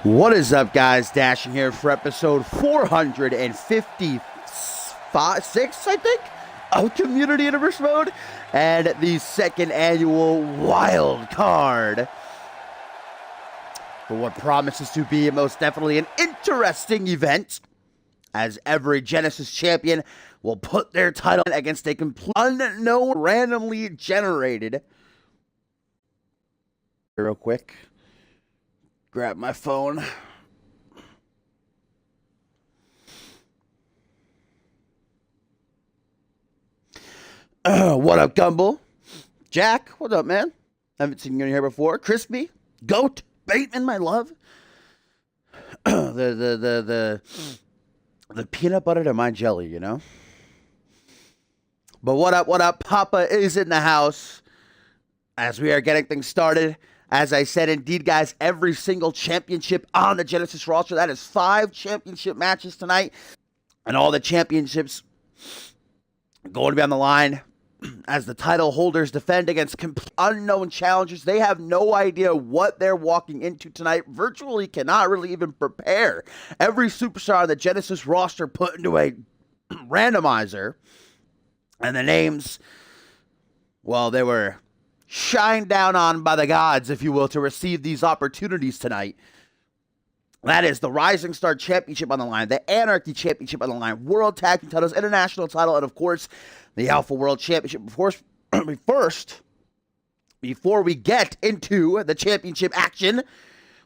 What is up, guys? Dashing here for episode 456, I think, of Community Universe Mode, and the second annual Wild Card for what promises to be most definitely an interesting event, as every Genesis champion will put their title against a complete unknown, randomly generated. Real quick. Grab my phone. What up, Gumbel? Jack, what up, man? Haven't seen you in here before. Crispy, Goat, Bateman, my love. The peanut butter to my jelly, you know? But what up, what up? Papa is in the house as we are getting things started. As I said, indeed, guys, every single championship on the Genesis roster, that is 5 championship matches tonight. And all the championships going to be on the line as the title holders defend against unknown challengers. They have no idea what they're walking into tonight. Virtually cannot really even prepare. Every superstar on the Genesis roster put into a randomizer. And the names, well, they were shined down on by the gods, if you will, to receive these opportunities tonight. That is the Rising Star Championship on the line, the Anarchy Championship on the line, World Tag Team titles, International title, and of course, the Alpha World Championship. Before we get into the championship action,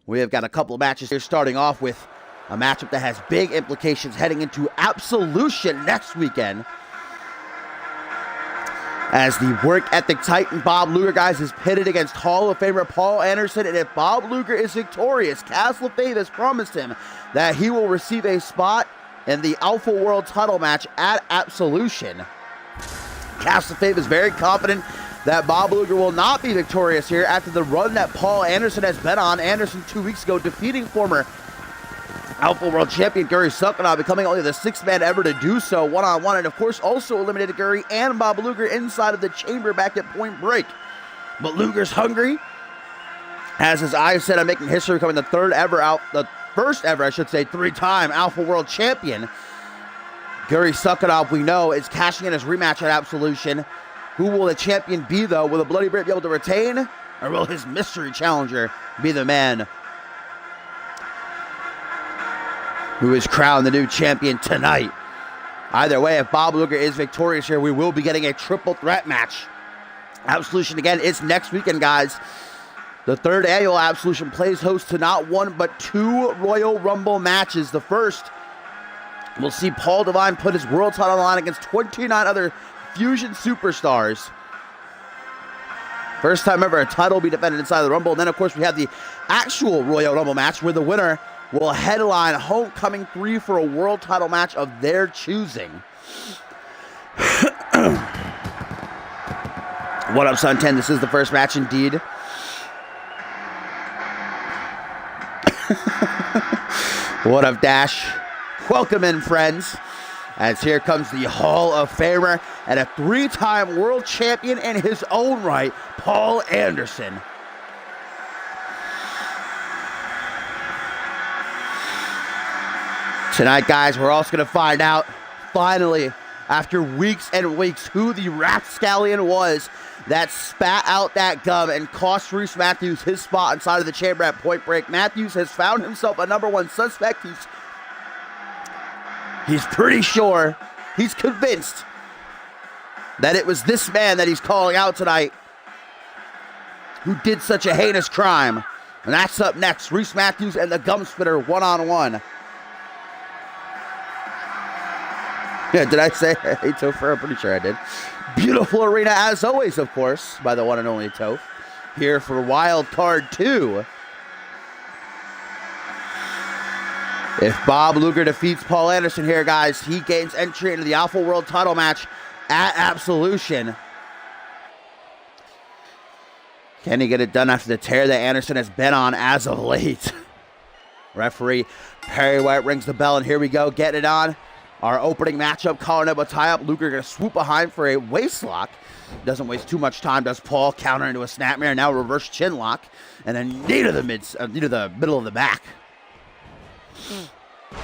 we have got a couple of matches here, starting off with a matchup that has big implications heading into Absolution next weekend, as the work ethic titan Bob Luger, guys, is pitted against Hall of Famer Paul Anderson. And if Bob Luger is victorious, Castle of Fame has promised him that he will receive a spot in the Alpha World title match at Absolution. Castle of Fame is very confident that Bob Luger will not be victorious here after the run that Paul Anderson has been on. Anderson 2 weeks ago defeating former Alpha World Champion Guri Sukanov, becoming only the 6th man ever to do so one-on-one, and of course also eliminated Guri and Bob Luger inside of the chamber back at Point Break. But Luger's hungry, has his eyes set on making history, becoming the first ever, 3-time Alpha World Champion. Guri Sukanov, we know, is cashing in his rematch at Absolution. Who will the champion be, though? Will the Bloody Brave be able to retain, or will his mystery challenger be the man who is crowned the new champion tonight? Either way, if Bob Luger is victorious here, we will be getting a triple threat match. Absolution, again, is next weekend, guys. The 3rd annual Absolution plays host to not 1, but 2 Royal Rumble matches. The first, we'll see Paul Devine put his world title on the line against 29 other Fusion superstars. First time ever a title will be defended inside the Rumble. And then, of course, we have the actual Royal Rumble match, where the winner will headline Homecoming 3 for a world title match of their choosing. What up, Sun 10? This is the first match indeed. What up, Dash? Welcome in, friends, as here comes the Hall of Famer and a 3-time world champion in his own right, Paul Anderson. Tonight, guys, we're also going to find out, finally, after weeks and weeks, who the rapscallion was that spat out that gum and cost Reese Matthews his spot inside of the chamber at Point Break. Matthews has found himself a #1 suspect. He's pretty sure, he's convinced that it was this man that he's calling out tonight who did such a heinous crime. And that's up next, Reese Matthews and the Gum Spitter one-on-one. Yeah, did I say hey, Topher? I'm pretty sure I did. Beautiful arena, as always, of course, by the one and only Toph. Here for Wild Card 2. If Bob Luger defeats Paul Anderson here, guys, he gains entry into the Alpha World title match at Absolution. Can he get it done after the tear that Anderson has been on as of late? Referee Perry White rings the bell, and here we go, getting it on. Our opening matchup, calling up a tie-up. Luger going to swoop behind for a waist lock. Doesn't waste too much time, does Paul. Counter into a snapmare, now reverse chin lock. And then knee to the middle of the back.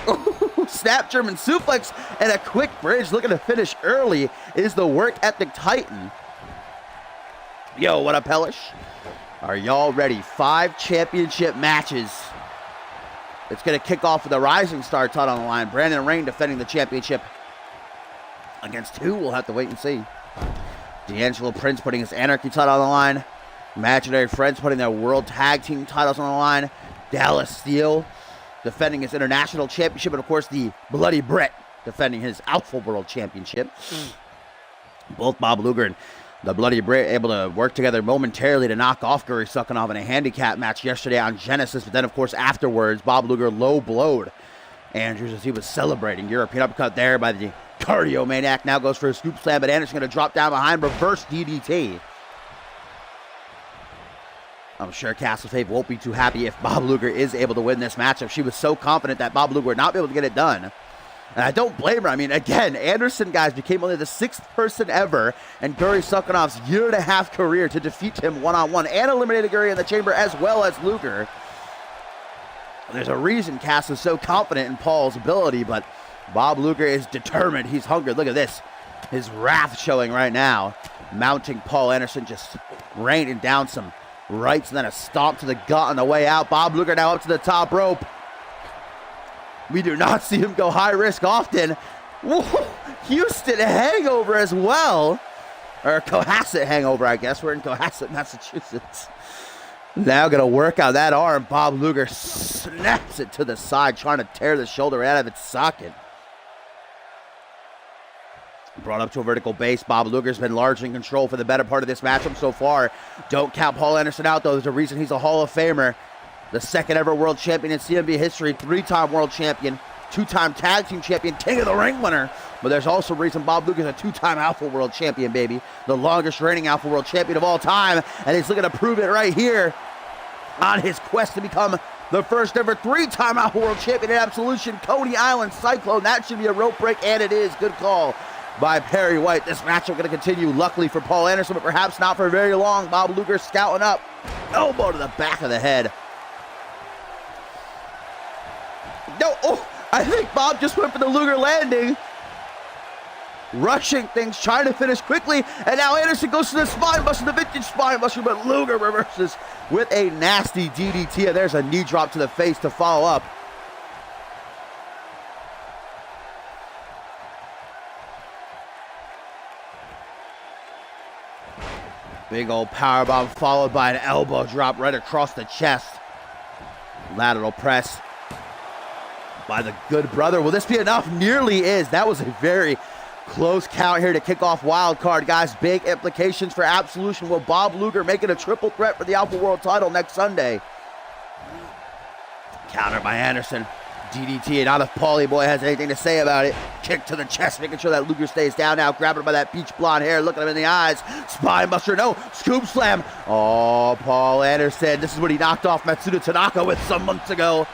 Ooh, snap German suplex and a quick bridge. Looking to finish early is the work ethic titan. Yo, what up, Hellish? Are y'all ready? 5 championship matches. It's going to kick off with a Rising Star title on the line. Brandon Rain defending the championship. Against who? We'll have to wait and see. D'Angelo Prince putting his Anarchy title on the line. Imaginary Friends putting their World Tag Team titles on the line. Dallas Steel defending his International Championship. And, of course, the Bloody Brett defending his Alpha World Championship. Both Bob Luger and the Bloody Brett able to work together momentarily to knock off Guri Sukhanov in a handicap match yesterday on Genesis. But then, of course, afterwards, Bob Luger low-blowed Andrews as he was celebrating. European uppercut there by the Cardio Maniac. Now goes for a scoop slam, but Anderson going to drop down behind. Reverse DDT. I'm sure Castle Faith won't be too happy if Bob Luger is able to win this matchup. She was so confident that Bob Luger would not be able to get it done. And I don't blame her. I mean, again, Anderson, guys, became only the 6th person ever in Guri Sukhanov's 1.5-year career to defeat him one-on-one and eliminated Guri in the chamber as well as Luger. There's a reason Cass is so confident in Paul's ability, but Bob Luger is determined. He's hungry. Look at this. His wrath showing right now. Mounting Paul Anderson, just raining down some rights and then a stomp to the gut on the way out. Bob Luger now up to the top rope. We do not see him go high risk often. Woo, Houston hangover as well. Or Cohasset hangover, I guess. We're in Cohasset, Massachusetts. Now going to work on that arm. Bob Luger snaps it to the side, trying to tear the shoulder out of its socket. Brought up to a vertical base. Bob Luger's been largely in control for the better part of this matchup so far. Don't count Paul Anderson out, though. There's a reason he's a Hall of Famer. The 2nd ever world champion in CMV history. 3-time world champion. 2-time tag team champion. King of the Ring winner. But there's also a reason Bob Luger's a 2-time Alpha World champion, baby. The longest reigning Alpha World champion of all time. And he's looking to prove it right here on his quest to become the first ever 3-time Alpha World champion in Absolution. Coney Island Cyclone. That should be a rope break, and it is. Good call by Perry White. This matchup going to continue, luckily for Paul Anderson, but perhaps not for very long. Bob Luger scouting up. Elbow to the back of the head. No, oh, I think Bob just went for the Luger landing. Rushing things, trying to finish quickly, and now Anderson goes to the spine buster, the vintage spine buster, but Luger reverses with a nasty DDT, and there's a knee drop to the face to follow up. Big old powerbomb followed by an elbow drop right across the chest. Lateral press by the good brother. Will this be enough? Nearly is. That was a very close count here to kick off Wild Card, guys. Big implications for Absolution. Will Bob Luger make it a triple threat for the Alpha World title next Sunday? Counter by Anderson. DDT, and not if Paulie Boy has anything to say about it. Kick to the chest, making sure that Luger stays down now. Grabbing him by that peach blonde hair, looking him in the eyes. Spine buster, no. Scoop slam. Oh, Paul Anderson. This is what he knocked off Matsuda Tanaka with some months ago.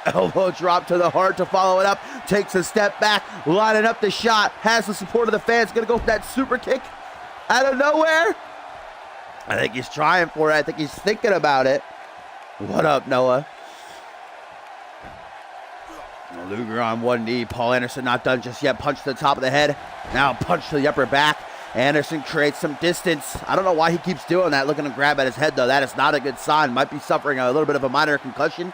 Elbow drop to the heart to follow it up. Takes a step back, lining up the shot. Has the support of the fans. Gonna go for that super kick out of nowhere. I think he's trying for it. I think he's thinking about it. What up, Noah? Luger on one knee. Paul Anderson not done just yet. Punch to the top of the head. Now punch to the upper back. Anderson creates some distance. I don't know why he keeps doing that. Looking to grab at his head, though. That is not a good sign. Might be suffering a little bit of a minor concussion.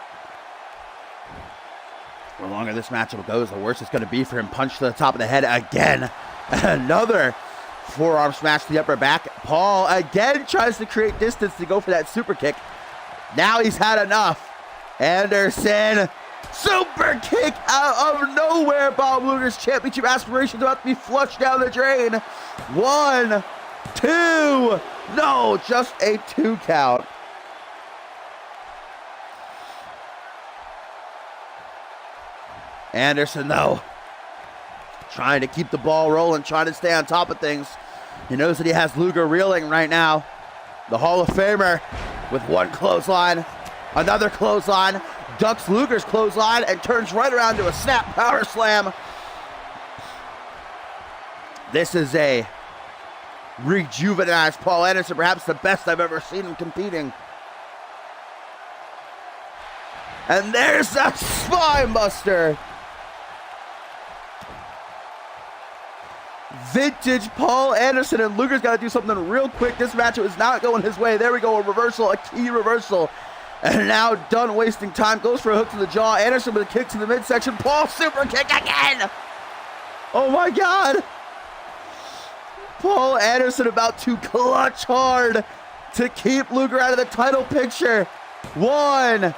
The longer this matchup goes, the worse it's going to be for him. Punch to the top of the head again. Another forearm smash to the upper back. Paul again tries to create distance to go for that super kick. Now he's had enough. Anderson, super kick out of nowhere. Bob Luger's championship aspirations about to be flushed down the drain. 1, 2. No, just a 2 count. Anderson, though, trying to keep the ball rolling, trying to stay on top of things. He knows that he has Luger reeling right now. The Hall of Famer with one clothesline, another clothesline, ducks Luger's clothesline, and turns right around to a snap power slam. This is a rejuvenized Paul Anderson, perhaps the best I've ever seen him competing. And there's that spine buster. Vintage Paul Anderson, and Luger's got to do something real quick. This match is not going his way. There we go, a reversal, a key reversal. And now done wasting time, goes for a hook to the jaw. Anderson with a kick to the midsection. Paul super kick again. Oh my God. Paul Anderson about to clutch hard to keep Luger out of the title picture. 1,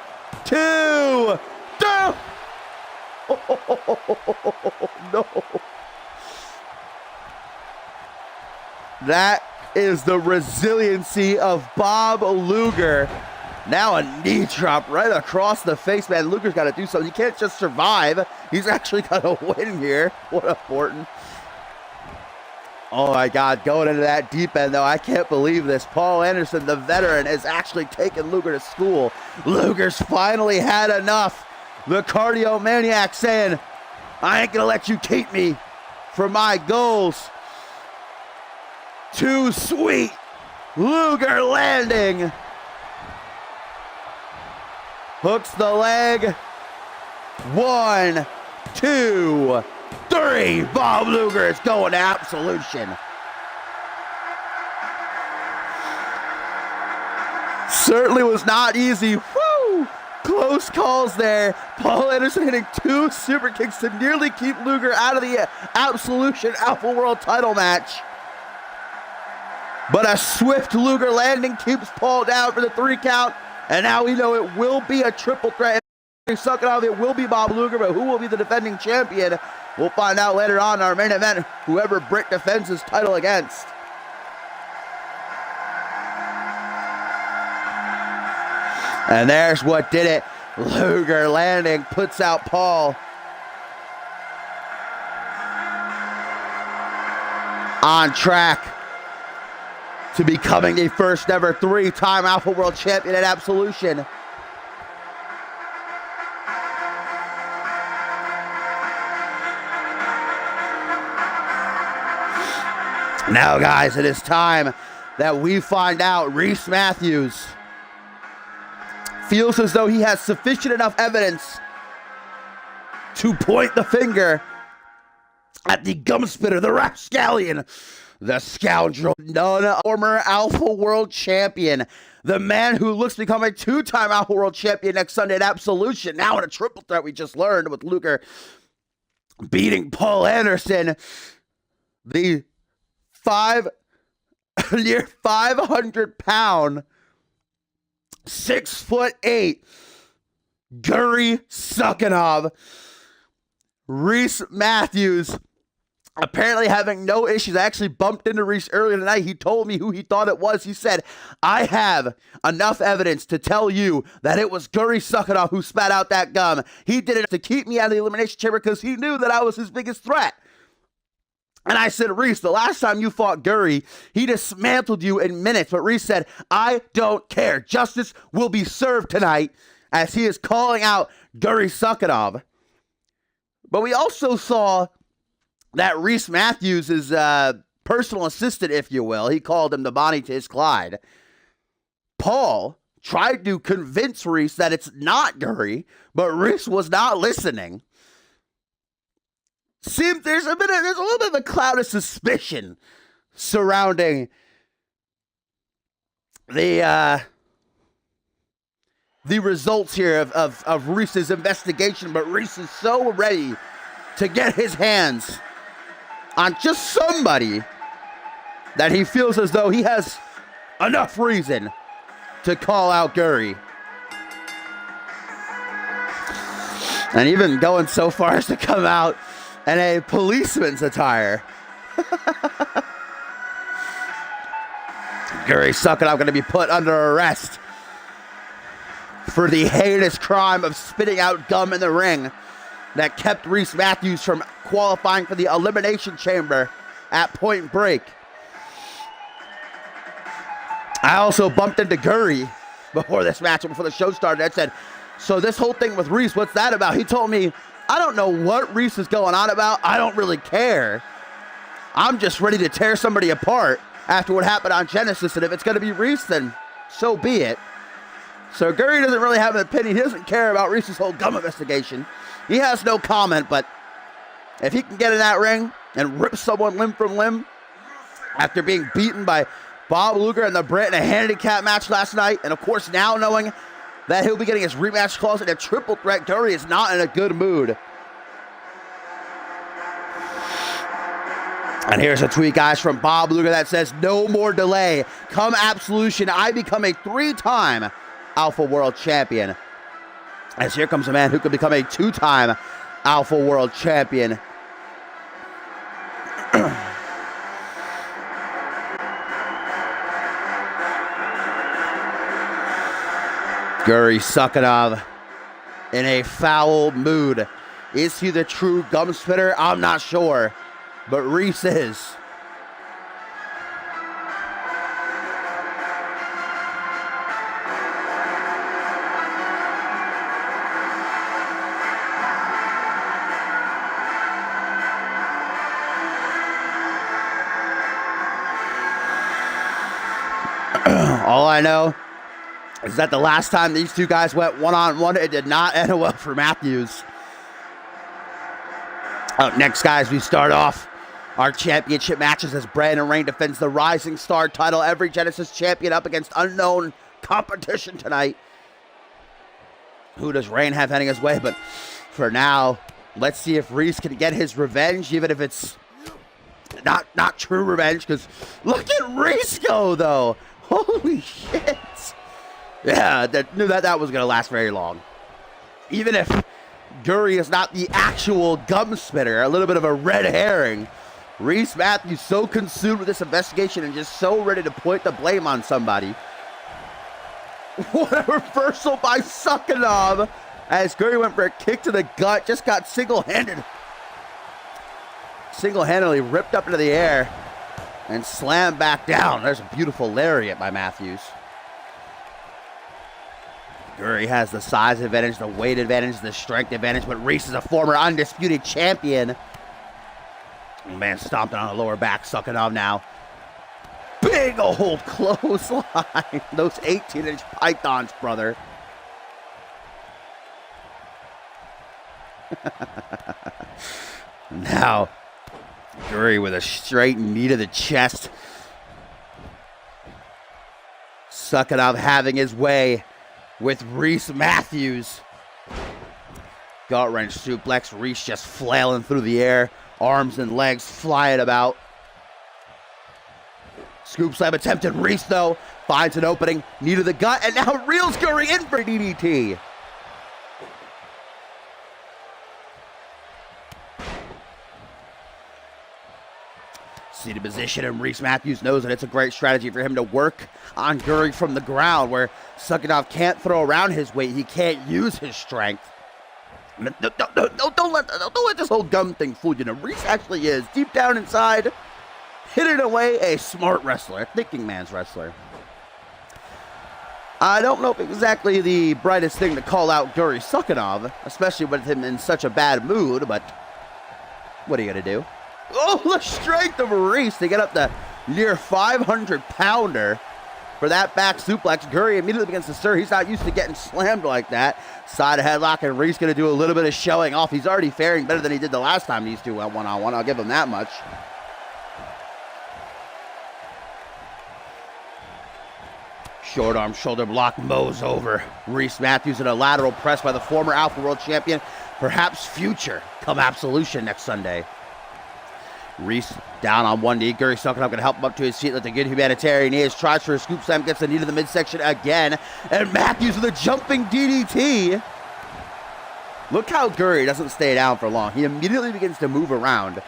2, 3. Oh, no. That is the resiliency of Bob Luger. Now a knee drop right across the face, man. Luger's got to do something. He can't just survive. He's actually got to win here. What important. Oh my God, going into that deep end though. I can't believe this. Paul Anderson, the veteran, is actually taking Luger to school. Luger's finally had enough. The cardio maniac saying, I ain't gonna let you keep me from my goals. Too sweet. Luger landing. Hooks the leg. 1, 2, 3. Bob Luger is going to absolution. Certainly was not easy. Woo! Close calls there. Paul Anderson hitting 2 super kicks to nearly keep Luger out of the Absolution Alpha World title match. But a swift Luger landing keeps Paul down for the 3 count. And now we know it will be a triple threat. Suck it off, it will be Bob Luger, but who will be the defending champion? We'll find out later on in our main event, whoever Britt defends his title against. And there's what did it. Luger landing, puts out Paul. On track to becoming the first ever 3-time Alpha World Champion at Absolution. Now, guys, it is time that we find out Reese Matthews feels as though he has sufficient enough evidence to point the finger at the gumspitter, the rapscallion, the scoundrel, former Alpha World Champion, the man who looks to become a 2-time Alpha World Champion next Sunday at Absolution. Now in a triple threat we just learned with Luger beating Paul Anderson. The near 500-pound, 6'8", Guri Sukhanov. Reese Matthews apparently having no issues. I actually bumped into Reese earlier tonight. He told me who he thought it was. He said, I have enough evidence to tell you that it was Guri Sukhanov who spat out that gum. He did it to keep me out of the Elimination Chamber because he knew that I was his biggest threat. And I said, Reese, the last time you fought Guri, he dismantled you in minutes. But Reese said, I don't care. Justice will be served tonight as he is calling out Guri Sukhanov. But we also saw that Reese Matthews is personal assistant, if you will. He called him the Bonnie to his Clyde. Paul tried to convince Reese that it's not Guri, but Reese was not listening. Seems there's a little bit of a cloud of suspicion surrounding the results here of Reese's investigation, but Reese is so ready to get his hands on just somebody that he feels as though he has enough reason to call out Guri. And even going so far as to come out in a policeman's attire. Guri Sukhanov going to be put under arrest for the heinous crime of spitting out gum in the ring that kept Reese Matthews from qualifying for the Elimination Chamber at Point Break. I also bumped into Guri before this match, before the show started. I said, so this whole thing with Reese, what's that about? He told me, I don't know what Reese is going on about. I don't really care. I'm just ready to tear somebody apart after what happened on Genesis. And if it's going to be Reese, then so be it. So Gurry doesn't really have an opinion. He doesn't care about Reese's whole gum investigation. He has no comment, but if he can get in that ring and rip someone limb from limb after being beaten by Bob Luger and the Brit in a handicap match last night, and of course now knowing that he'll be getting his rematch clause in a triple threat, Gurry is not in a good mood. And here's a tweet, guys, from Bob Luger that says, "No more delay. Come Absolution, I become a 3-time Alpha World Champion." As here comes a man who could become a 2-time Alpha World Champion. Gurry Sukanov in a foul mood. Is he the true gum spitter? I'm not sure, but Reese is. All I know is that the last time these two guys went one-on-one, it did not end well for Matthews. Up next, guys, we start off our championship matches as Brandon Rain defends the Rising Star title. Every Genesis champion up against unknown competition tonight. Who does Rain have heading his way? But for now, let's see if Reese can get his revenge, even if it's not true revenge, because look at Reese go, though. Holy shit. Yeah, knew that was going to last very long. Even if Gurry is not the actual gum spitter, a little bit of a red herring, Reese Matthews so consumed with this investigation and just so ready to point the blame on somebody. What a reversal by Sukanov as Gurry went for a kick to the gut, just got single-handedly ripped up into the air and slammed back down. There's a beautiful lariat by Matthews. Gurry has the size advantage, the weight advantage, the strength advantage, but Reese is a former undisputed champion. Oh, man, stomping on the lower back, Sukanov now. Big old clothesline. Those 18-inch pythons, brother. Now, Gurry with a straight knee to the chest. Sukanov having his way with Reese Matthews. Gut wrench suplex. Reese just flailing through the air. Arms and legs flying about. Scoop slam attempted. Reese, though, finds an opening. Knee to the gut. And now reels Gurry in for DDT. Seated position, and Reese Matthews knows that it's a great strategy for him to work on Gurry from the ground, where Sukanov can't throw around his weight. He can't use his strength. Don't let this whole gum thing fool you. Reese actually is, deep down inside, hidden away, a smart wrestler, a thinking man's wrestler. I don't know if exactly the brightest thing to call out Gurry Sukanov, especially with him in such a bad mood, but what are you going to do? Oh, the strength of Reese to get up to near 500-pounder for that back suplex. Gurry immediately begins to stir. He's not used to getting slammed like that. Side headlock, and Reese going to do a little bit of showing off. He's already faring better than he did the last time these two went one-on-one. I'll give him that much. Short arm shoulder block mows over Reese Matthews in a lateral press by the former Alpha World Champion. Perhaps future come Absolution next Sunday. Reese down on one knee. Gurry Sukanov going to help him up to his feet. Let the good humanitarian he is. Tries for a scoop slam. Gets the knee to the midsection again. And Matthews with a jumping DDT. Look how Gurry doesn't stay down for long. He immediately begins to move around.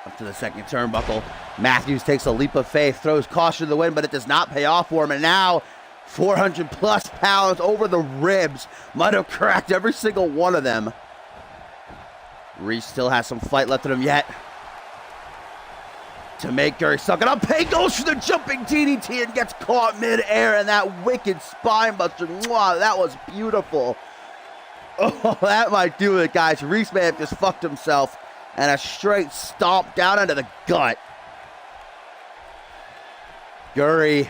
Up to the second turnbuckle. Matthews takes a leap of faith. Throws caution to the wind, but it does not pay off for him. And now 400-plus pounds over the ribs. Might have cracked every single one of them. Reese still has some fight left in him yet. To make Gurry Sukanov pay, goes for the jumping DDT and gets caught mid-air, and that wicked spine buster. Mwah, that was beautiful. Oh, that might do it, guys. Reese may have just fucked himself, and a straight stomp down into the gut. Gurry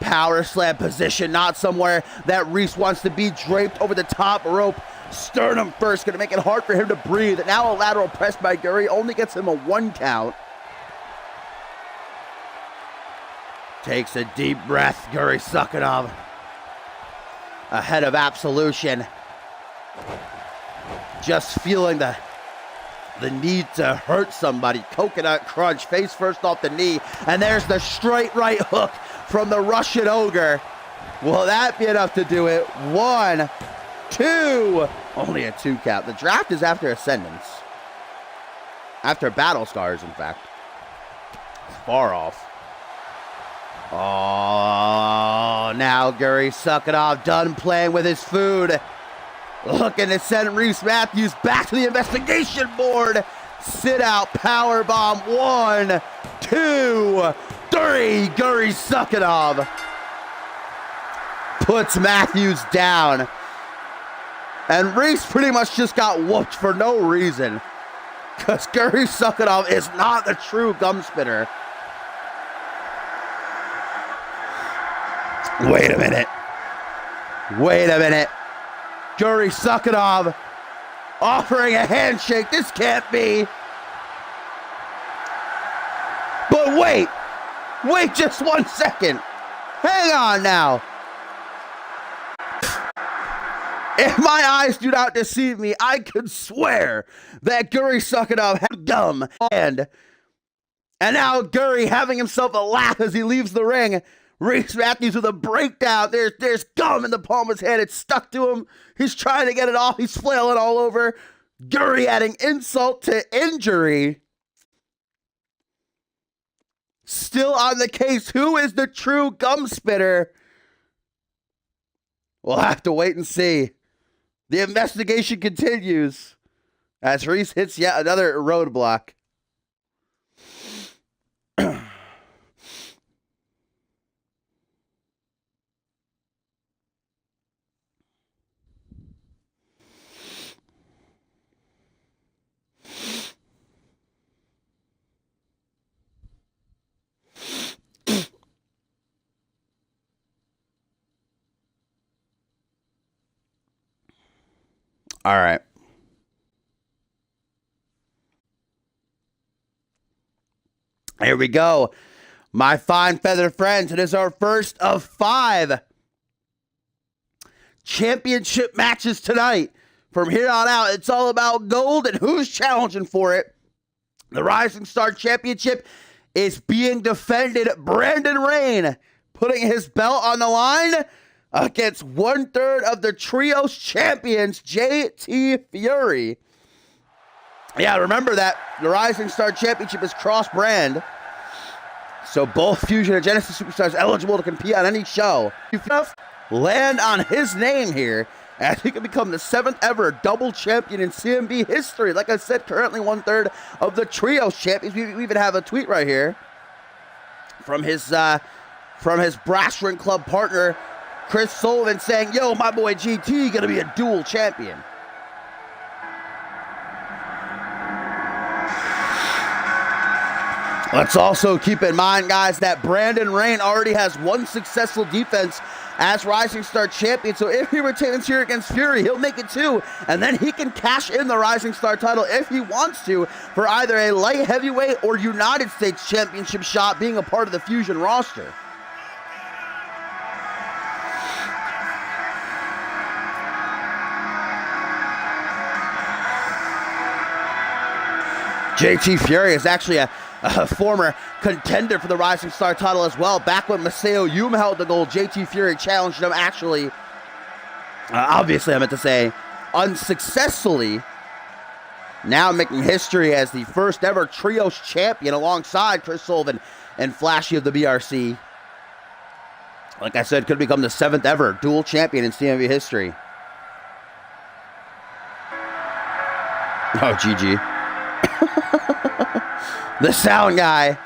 Power slam position, not somewhere that Reese wants to be. Draped over the top rope. Sternum first, gonna make it hard for him to breathe. Now a lateral press by Guri only gets him a 1 count. Takes a deep breath. Guri Sukhanov ahead of Absolution. Just feeling the need to hurt somebody. Coconut crunch, face first off the knee. And there's the straight right hook from the Russian Ogre. Will that be enough to do it? 1, 2. Only a 2 count. The draft is after Ascendance. After Battle Scars, in fact. Far off. Oh, now Guri Sukhanov done playing with his food. Looking to send Reese Matthews back to the investigation board. Sit out power bomb. 1, 2, 3. Guri Sukhanov puts Matthews down. And Reese pretty much just got whooped for no reason. Because Guri Sukhanov is not the true gum spitter. Wait a minute. Wait a minute. Guri Sukhanov offering a handshake. This can't be. But wait. Wait just 1 second. Hang on now. If my eyes do not deceive me, I could swear that Guri Sukhanov had gum. And now Guri having himself a laugh as he leaves the ring. Reese Matthews with a breakdown. There's gum in the palm of his hand. It's stuck to him. He's trying to get it off. He's flailing all over. Guri adding insult to injury. Still on the case. Who is the true gum spitter? We'll have to wait and see. The investigation continues as Reese hits yet another roadblock. All right. Here we go. My fine feathered friends, it is our first of 5 championship matches tonight. From here on out, it's all about gold and who's challenging for it. The Rising Star Championship is being defended. Brandon Rain putting his belt on the line against 1/3 of the Trios champions, JT Fury. Yeah, remember that the Rising Star Championship is cross-brand. So both Fusion and Genesis superstars eligible to compete on any show. Land on his name here as he can become the 7th ever double champion in CMV history. Like I said, currently 1/3 of the Trios champions. We even have a tweet right here from his Brass Ring Club partner, Chris Sullivan, saying, yo, my boy GT gonna be a dual champion. Let's also keep in mind, guys, that Brandon Rain already has 1 successful defense as Rising Star champion. So if he retains here against Fury, he'll make it 2. And then he can cash in the Rising Star title if he wants to for either a light heavyweight or United States championship shot, being a part of the Fusion roster. JT Fury is actually a former contender for the Rising Star title as well. Back when Masao Yum held the gold, JT Fury challenged him actually, obviously I meant to say, unsuccessfully. Now making history as the first ever Trios champion alongside Chris Sullivan and Flashy of the BRC. Like I said, could become the 7th ever dual champion in CMV history. Oh, GG. The sound guy.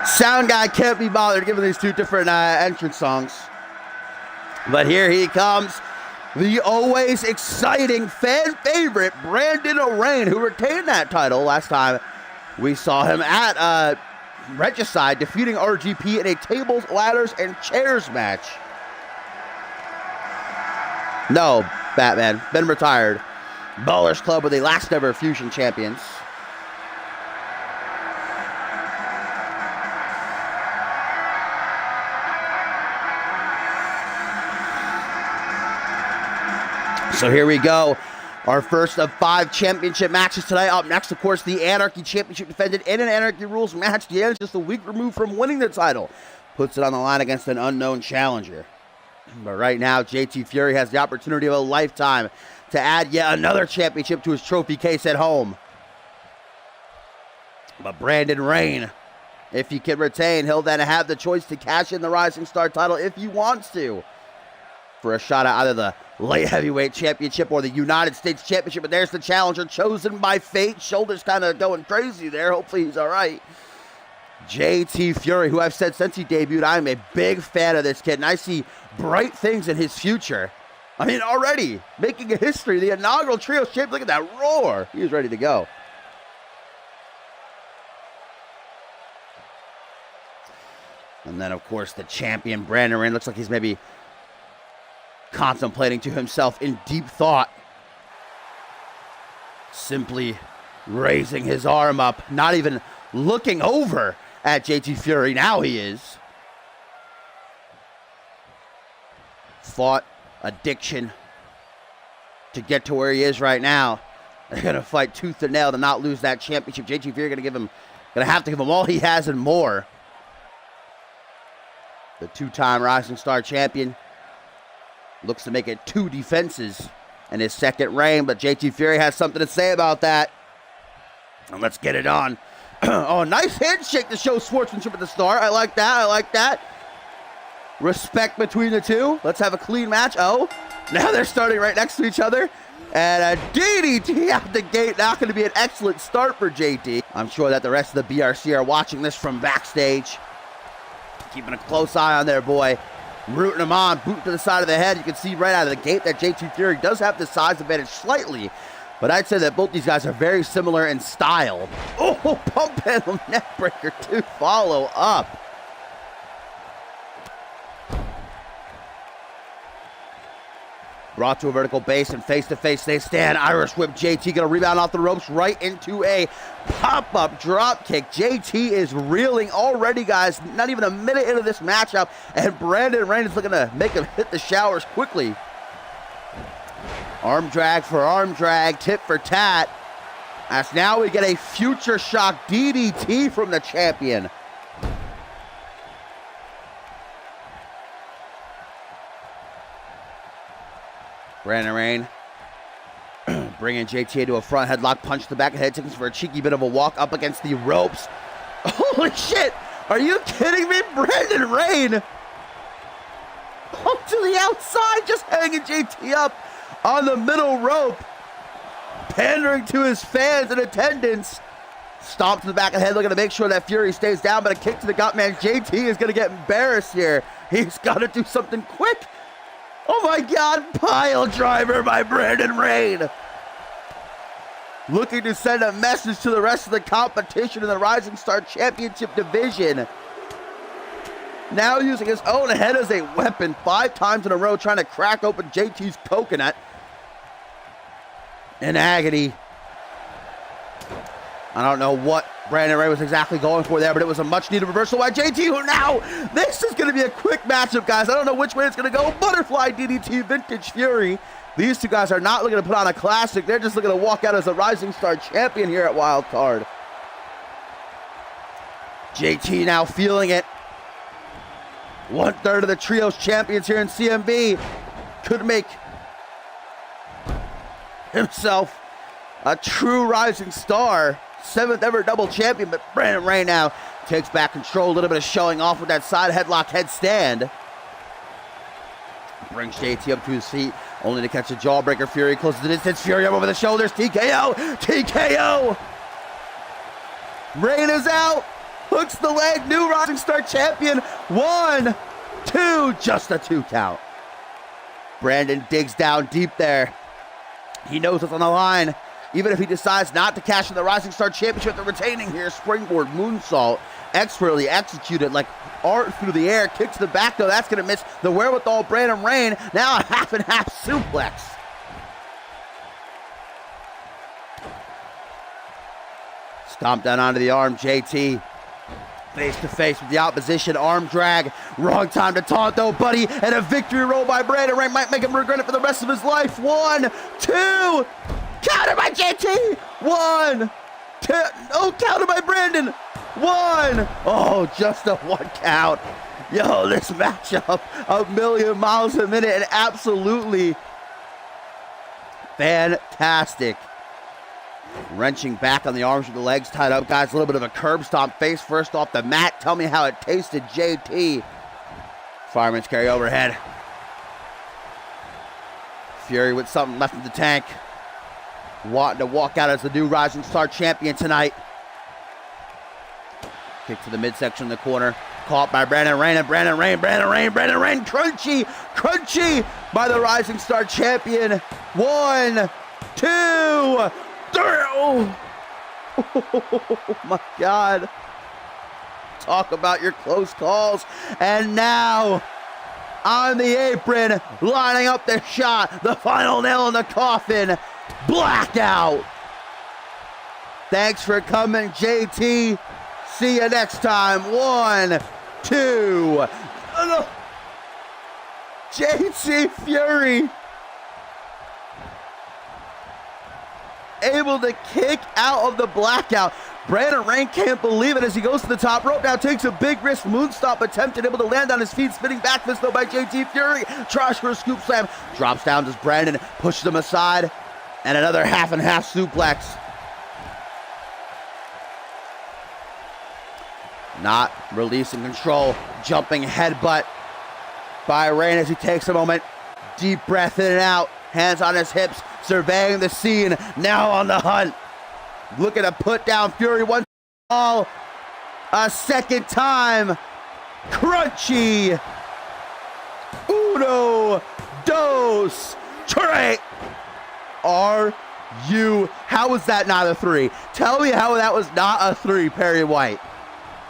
Sound guy can't be bothered given these 2 different entrance songs. But here he comes. The always exciting fan favorite, Brandon Rain, who retained that title last time we saw him at Regicide defeating RGP in a tables, ladders, and chairs match. No, Batman, been retired. Ballers Club were the last ever Fusion champions. So here we go. Our first of 5 championship matches tonight. Up next, of course, the Anarchy Championship defended in an Anarchy Rules match. The is just a week removed from winning the title. Puts it on the line against an unknown challenger. But right now, JT Fury has the opportunity of a lifetime to add yet another championship to his trophy case at home. But Brandon Rain, if he can retain, he'll then have the choice to cash in the Rising Star title if he wants to, for a shot at either the light heavyweight championship or the United States championship. But there's the challenger chosen by fate. Shoulders kind of going crazy there. Hopefully he's all right. JT Fury, who I've said since he debuted, I'm a big fan of this kid, and I see bright things in his future. I mean, already making a history. The inaugural Trios champion. Look at that roar. He was ready to go. And then, of course, the champion, Brandon Rain, looks like he's maybe contemplating to himself in deep thought. Simply raising his arm up, not even looking over at JT Fury. Now he is. Fought addiction to get to where he is right now. They're going to fight tooth and nail to not lose that championship. JT Fury going to have to give him all he has and more. The 2-time Rising Star champion looks to make it 2 defenses in his second reign, but JT Fury has something to say about that. And let's get it on. Oh, nice handshake to show sportsmanship at the start. I like that. I like that. Respect between the two. Let's have a clean match. Oh, now they're starting right next to each other. And a DDT out the gate. Not going to be an excellent start for JT. I'm sure that the rest of the BRC are watching this from backstage. Keeping a close eye on their boy. Rooting him on. Boot to the side of the head. You can see right out of the gate that JT Fury does have the size advantage slightly. But I'd say that both these guys are very similar in style. Oh, pump handle neckbreaker to follow up. Brought to a vertical base and face-to-face they stand. Irish whip. JT going to rebound off the ropes right into a pop-up drop kick. JT is reeling already, guys. Not even a minute into this matchup. And Brandon Rain is looking to make him hit the showers quickly. Arm drag for arm drag. Tit for tat. As now we get a future shock DDT from the champion. Brandon Rain bringing JT into a front headlock, punch to the back of the head, taking for a cheeky bit of a walk up against the ropes. Holy shit! Are you kidding me? Brandon Rain up to the outside, just hanging JT up on the middle rope, pandering to his fans in attendance. Stomp to the back of the head, looking to make sure that Fury stays down, but a kick to the gut, man. JT is going to get embarrassed here. He's got to do something quick. Oh my God, pile driver by Brandon Rain. Looking to send a message to the rest of the competition in the Rising Star Championship division. Now using his own head as a weapon 5 times in a row, trying to crack open JT's coconut. In agony. I don't know what Brandon Rain was exactly going for there, but it was a much-needed reversal by JT, who now, this is going to be a quick matchup, guys. I don't know which way it's going to go. Butterfly DDT, Vintage Fury. These two guys are not looking to put on a classic. They're just looking to walk out as a Rising Star champion here at Wild Card. JT now feeling it. 1/3 of the Trios champions here in CMV could make himself a true Rising Star. 7th ever double champion, but Brandon Rain now takes back control. A little bit of showing off with that side headlock headstand. Brings JT up to his feet, only to catch a jawbreaker. Fury closes the distance. Fury up over the shoulders. TKO! TKO! Rain is out. Hooks the leg. New Rising Star champion. 1, 2. Just a 2 count. Brandon digs down deep there. He knows what's on the line. Even if he decides not to cash in the Rising Star Championship, they're retaining here. Springboard moonsault expertly executed like art through the air. Kick to the back, though. That's going to miss the wherewithal. Brandon Rain, now a half and half suplex. Stomp down onto the arm. JT face to face with the opposition. Arm drag. Wrong time to taunt, though, buddy. And a victory roll by Brandon Rain might make him regret it for the rest of his life. 1, 2. Counter by JT. 1, 2. Oh, counter by Brandon. 1. Oh, just a 1 count. Yo, this matchup, a million miles a minute, and absolutely fantastic. Wrenching back on the arms with the legs tied up, guys. A little bit of a curb stomp, face first off the mat. Tell me how it tasted, JT. Fireman's carry overhead. Fury with something left in the tank. Wanting to walk out as the new Rising Star champion tonight. Kick to the midsection in the corner. Caught by Brandon Rain, and Brandon Rain. Crunchy by the Rising Star champion. 1, 2, 3. Oh my God. Talk about your close calls. And now on the apron, lining up the shot, the final nail in the coffin. Blackout. Thanks for coming, JT. See you next time. 1, 2. JT Fury able to kick out of the blackout. Brandon Rain can't believe it as he goes to the top rope. Now takes a big risk. Moonstop attempted, able to land on his feet. Spinning back fist though by JT Fury. Tries for a scoop slam. Drops down as Brandon pushes him aside. And another half and half suplex. Not releasing control. Jumping headbutt by Rain as he takes a moment. Deep breath in and out. Hands on his hips. Surveying the scene. Now on the hunt. Looking to put down Fury once for all. A second time. Crunchy. 1, 2, 3. How was that not a 3? Tell me how that was not a 3, Perry White.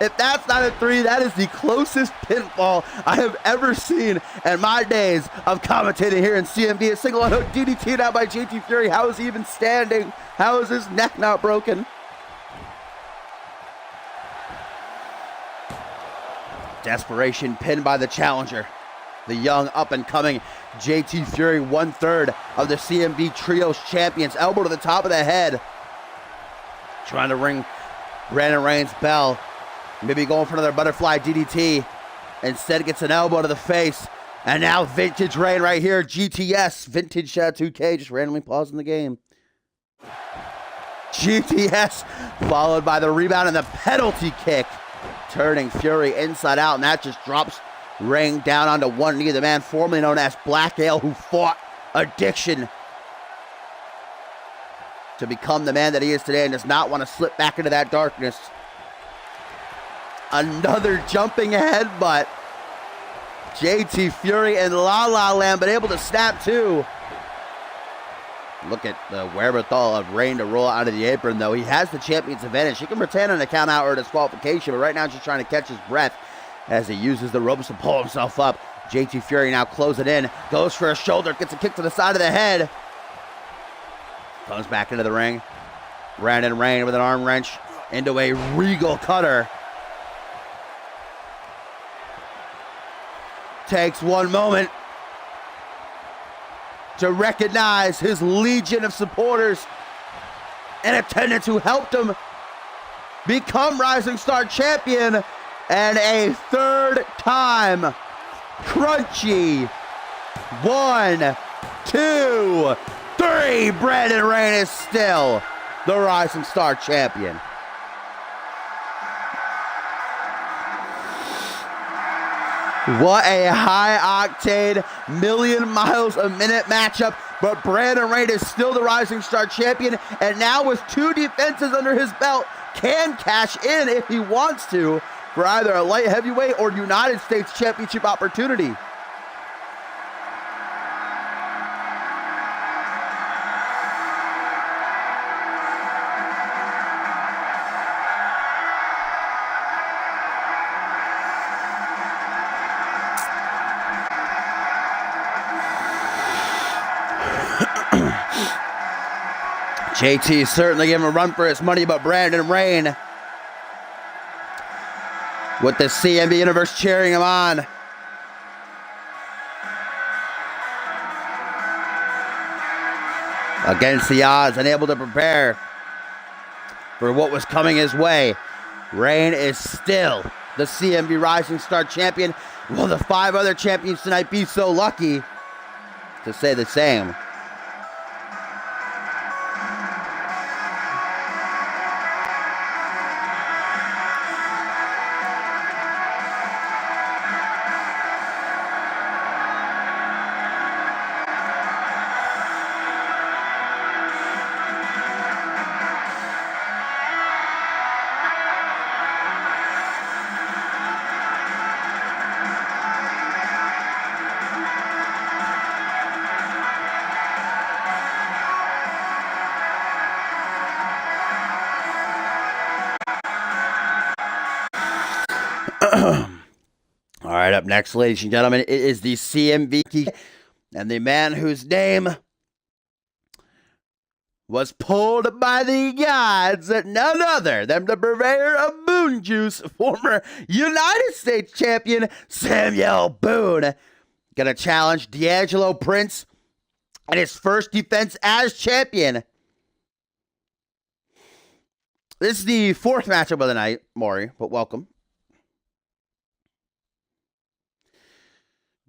If that's not a 3, that is the closest pinfall I have ever seen in my days of commentating here in CMV. A single hook DDT out by JT Fury. How is he even standing? How is his neck not broken? Desperation pin by the challenger. The young up-and-coming JT Fury, 1/3 of the CMV Trios champions. Elbow to the top of the head. Trying to ring Brandon Rain's bell. Maybe going for another butterfly DDT. Instead gets an elbow to the face. And now Vintage Rain right here. GTS. Vintage 2K just randomly pausing the game. GTS followed by the rebound and the penalty kick. Turning Fury inside out. And that just drops Rain down onto one knee. The man formerly known as Black Ale, who fought addiction to become the man that he is today and does not want to slip back into that darkness. Another jumping headbutt. JT Fury in La La Land, but able to snap too. Look at the wherewithal of Rain to roll out of the apron, though. He has the champion's advantage. He can retain an count out or disqualification, but right now just trying to catch his breath as he uses the ropes to pull himself up. JT Fury now closing in. Goes for a shoulder, gets a kick to the side of the head. Comes back into the ring. Brandon Rain with an arm wrench into a regal cutter. Takes one moment to recognize his legion of supporters and attendants who helped him become Rising Star champion. And a third time. Crunchy. 1, 2, 3. Brandon Rain is still the Rising Star champion. What a high-octane, million miles a minute matchup. But Brandon Rain is still the Rising Star champion. And now with 2 defenses under his belt, can cash in if he wants to for either a light heavyweight or United States Championship opportunity. JT certainly giving him a run for his money, but Brandon Rain with the CMV Universe cheering him on. Against the odds, unable to prepare for what was coming his way. Rain is still the CMV Rising Star champion. Will the 5 other champions tonight be so lucky to say the same? All right, up next, ladies and gentlemen, it is the CMV and the man whose name was pulled by the gods, none other than the purveyor of Boone Juice, former United States champion Samuel Boone. Gonna challenge D'Angelo Prince in his first defense as champion. This is the 4th matchup of the night, Maury, but welcome.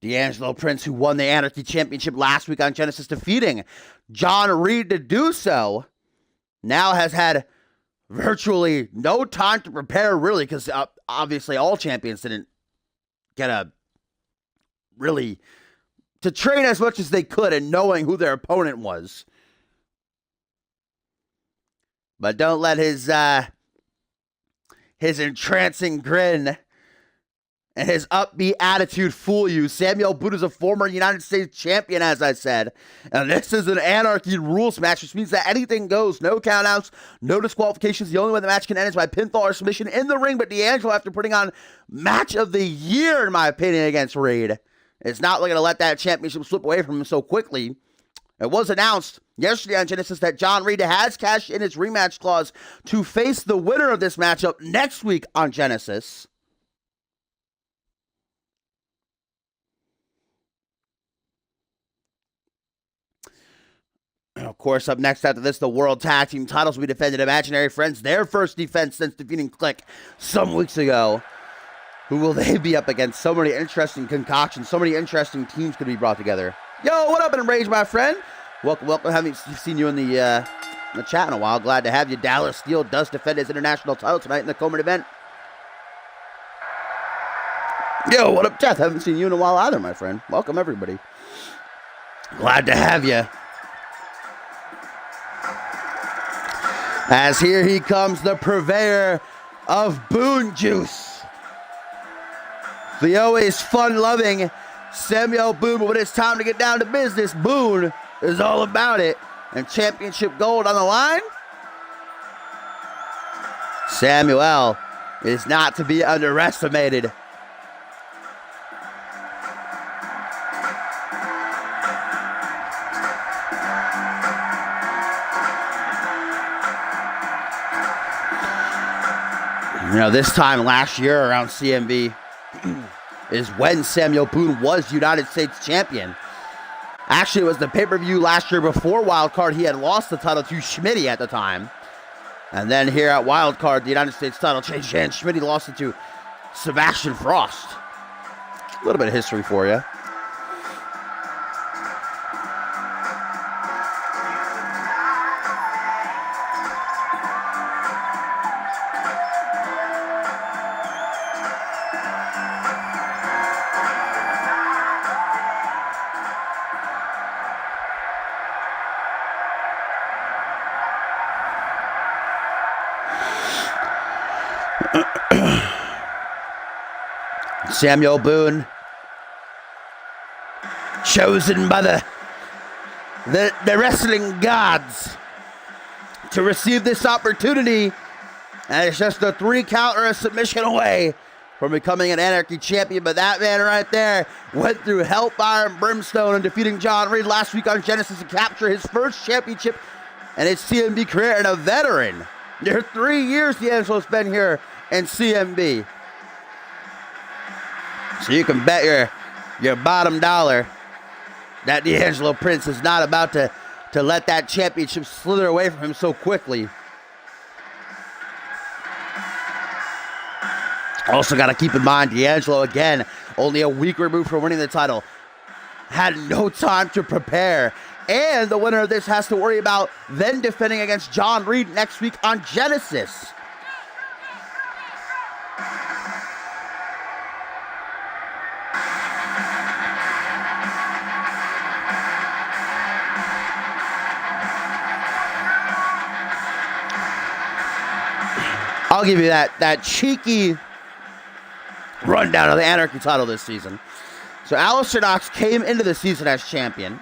D'Angelo Prince, who won the Anarchy Championship last week on Genesis, defeating John Reed to do so, now has had virtually no time to prepare, really, because obviously all champions didn't get to train as much as they could and knowing who their opponent was. But don't let his entrancing grin and his upbeat attitude fool you. Samuel Boone is a former United States champion, as I said. And this is an Anarchy rules match, which means that anything goes. No countouts, no disqualifications. The only way the match can end is by pinfall or submission in the ring. But D'Angelo, after putting on match of the year, in my opinion, against Reed, is not looking to let that championship slip away from him so quickly. It was announced yesterday on Genesis that John Reed has cashed in his rematch clause to face the winner of this matchup next week on Genesis. Of course, up next after this, the World Tag Team titles will be defended. Imaginary Friends, their first defense since defeating Click some weeks ago. Who will they be up against? So many interesting concoctions, so many interesting teams could be brought together. Yo, what up, Enraged, my friend? Welcome. Haven't seen you in the chat in a while. Glad to have you. Dallas Steele does defend his international title tonight in the co-main event. Yo, what up, Jeff? Haven't seen you in a while either, my friend. Welcome, everybody. Glad to have you. As here he comes, the purveyor of Boone Juice. The always fun-loving Samuel Boone, but when it's time to get down to business, Boone is all about it. And championship gold on the line. Samuel is not to be underestimated. You know, this time last year around CMV is when Samuel Boone was United States champion. Actually, it was the pay-per-view last year before Wildcard. He had lost the title to Schmitty at the time. And then here at Wildcard, the United States title changed hands. Schmitty lost it to Sebastian Frost. A little bit of history for you. Samuel Boone, chosen by the wrestling gods to receive this opportunity, and it's just a 3 count or a submission away from becoming an Anarchy champion. But that man right there went through hellfire and brimstone and defeating John Reed last week on Genesis to capture his first championship in his CMV career and a veteran. There are 3 years D'Angelo's been here in CMV. So you can bet your bottom dollar that D'Angelo Prince is not about to let that championship slither away from him so quickly. Also got to keep in mind, D'Angelo, again, only a week removed from winning the title, had no time to prepare. And the winner of this has to worry about then defending against John Reed next week on Genesis. I'll give you that cheeky rundown of the Anarchy title this season. So Alistair Knox came into the season as champion.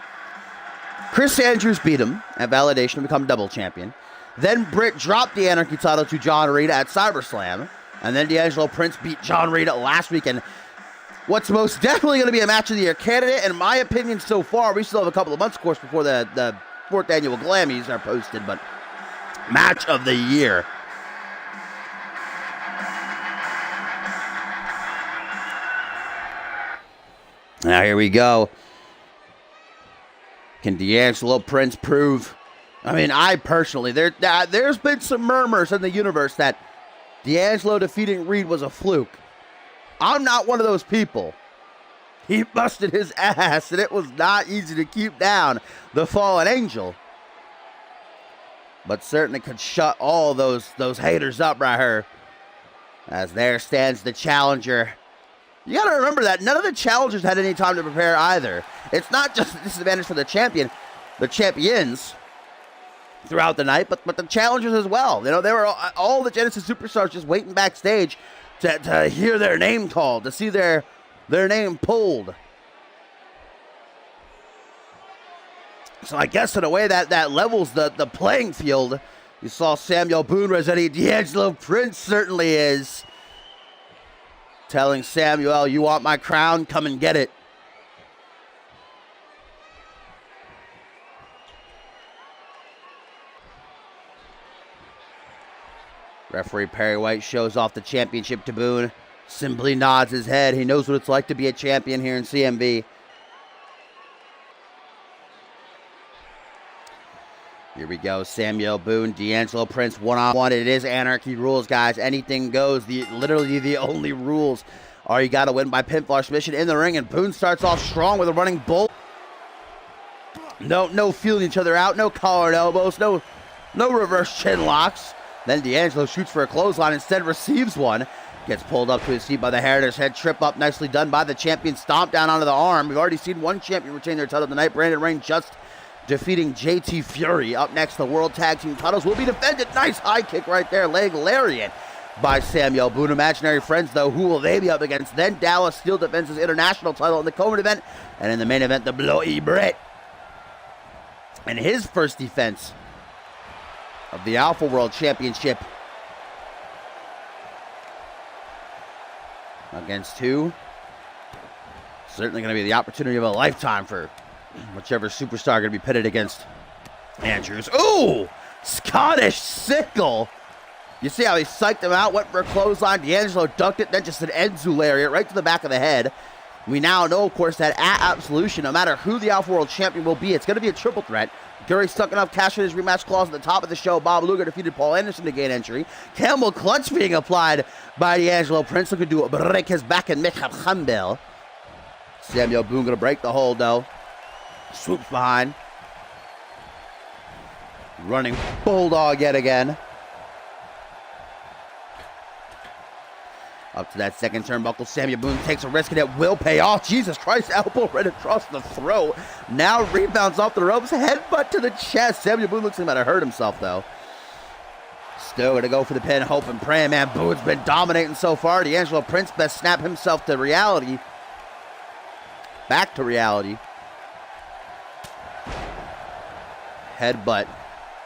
Chris Andrews beat him at Validation to become double champion. Then Britt dropped the Anarchy title to John Reed at SummerSlam. And then D'Angelo Prince beat John Reed last weekend. What's most definitely going to be a match of the year candidate, in my opinion so far. We still have a couple of months, of course, before the 4th annual Glammies are posted. But match of the year. Now here we go. Can D'Angelo Prince prove? I mean, I personally, there's been some murmurs in the universe that D'Angelo defeating Reed was a fluke. I'm not one of those people. He busted his ass, and it was not easy to keep down the fallen angel. But certainly could shut all those haters up right here. As there stands the challenger. You got to remember that none of the challengers had any time to prepare either. It's not just a disadvantage for the champions throughout the night, but the challengers as well. You know, they were all the Genesis superstars just waiting backstage to hear their name called, to see their name pulled. So I guess in a way that levels the playing field. You saw Samuel Boone representing D'Angelo Prince certainly is. Telling Samuel, you want my crown? Come and get it. Referee Perry White shows off the championship to Boone. Simply nods his head. He knows what it's like to be a champion here in CMV. Here we go. Samuel Boone, D'Angelo Prince, one-on-one. It is Anarchy rules, guys. Anything goes. Literally the only rules are you got to win by pinfall submission in the ring. And Boone starts off strong with a running bull. No feeling each other out. No collar and elbows. No reverse chin locks. Then D'Angelo shoots for a clothesline. Instead receives one. Gets pulled up to his feet by the hair. His head trip up. Nicely done by the champion. Stomp down onto the arm. We've already seen one champion retain their title tonight. Brandon Rain just defeating JT Fury. Up next, the World Tag Team titles will be defended. Nice high kick right there. Leg lariat by Samuel Boone. Imaginary friends, though, who will they be up against? Then Dallas Steel defends his international title in the co-main event. And in the main event, the Bloody Britt. And his first defense of the Alpha World Championship. Against who? Certainly going to be the opportunity of a lifetime for whichever superstar going to be pitted against Andrews. Ooh! Scottish sickle. You see how he psyched him out, went for a clothesline. D'Angelo ducked it, then just an Enzu lariat right to the back of the head. We now know, of course, that at Absolution, no matter who the Alpha World Champion will be, it's going to be a triple threat. Gary stuck enough cash in his rematch clause at the top of the show. Bob Luger defeated Paul Anderson to gain entry. Camel clutch being applied by D'Angelo Prince, looking to break his back and make Hambel. Samuel Boone going to break the hold, though. Swoops behind. Running bulldog yet again. Up to that second turnbuckle, Samuel Boone takes a risk and it will pay off. Jesus Christ, elbow right across the throat. Now rebounds off the ropes, headbutt to the chest. Samuel Boone looks like he might have hurt himself, though. Still going to go for the pin, hope and praying, man. Boone's been dominating so far. D'Angelo Prince best snap himself to reality. Back to reality. Headbutt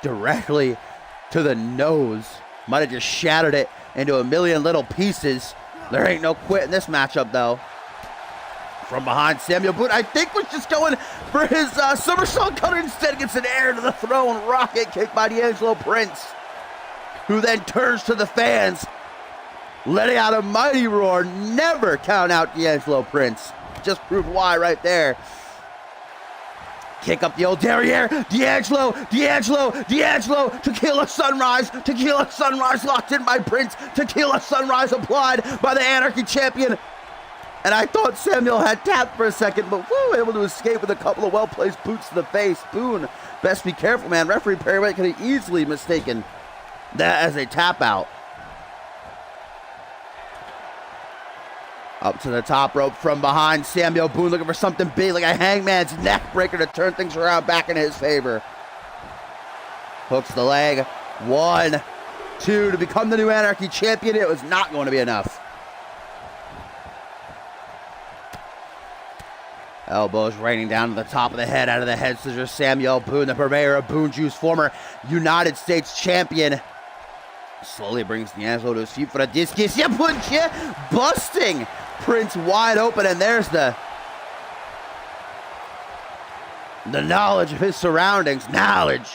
directly to the nose. Might have just shattered it into a million little pieces. There ain't no quit in this matchup, though. From behind, Samuel Boone, I think, was just going for his somersault cutter. Instead gets an air to the throne. Rocket kick by D'Angelo Prince, who then turns to the fans, letting out a mighty roar. Never count out D'Angelo Prince. Just proved why right there. Kick up the old derriere. D'Angelo. Tequila Sunrise locked in by Prince. Tequila Sunrise applied by the Anarchy champion. And I thought Samuel had tapped for a second, but able to escape with a couple of well-placed boots to the face. Boone, best be careful, man. Referee Perry White could have easily mistaken that as a tap out. Up to the top rope from behind. Samuel Boone looking for something big, like a hangman's neck breaker to turn things around back in his favor. Hooks the leg. 1, 2 to become the new Anarchy champion. It was not going to be enough. Elbows raining down to the top of the head, out of the head scissors. Samuel Boone, the purveyor of Boone Juice, former United States champion, slowly brings D'Angelo to his feet for a discus. Busting Prince wide open, and there's the knowledge of his surroundings. D'Angelo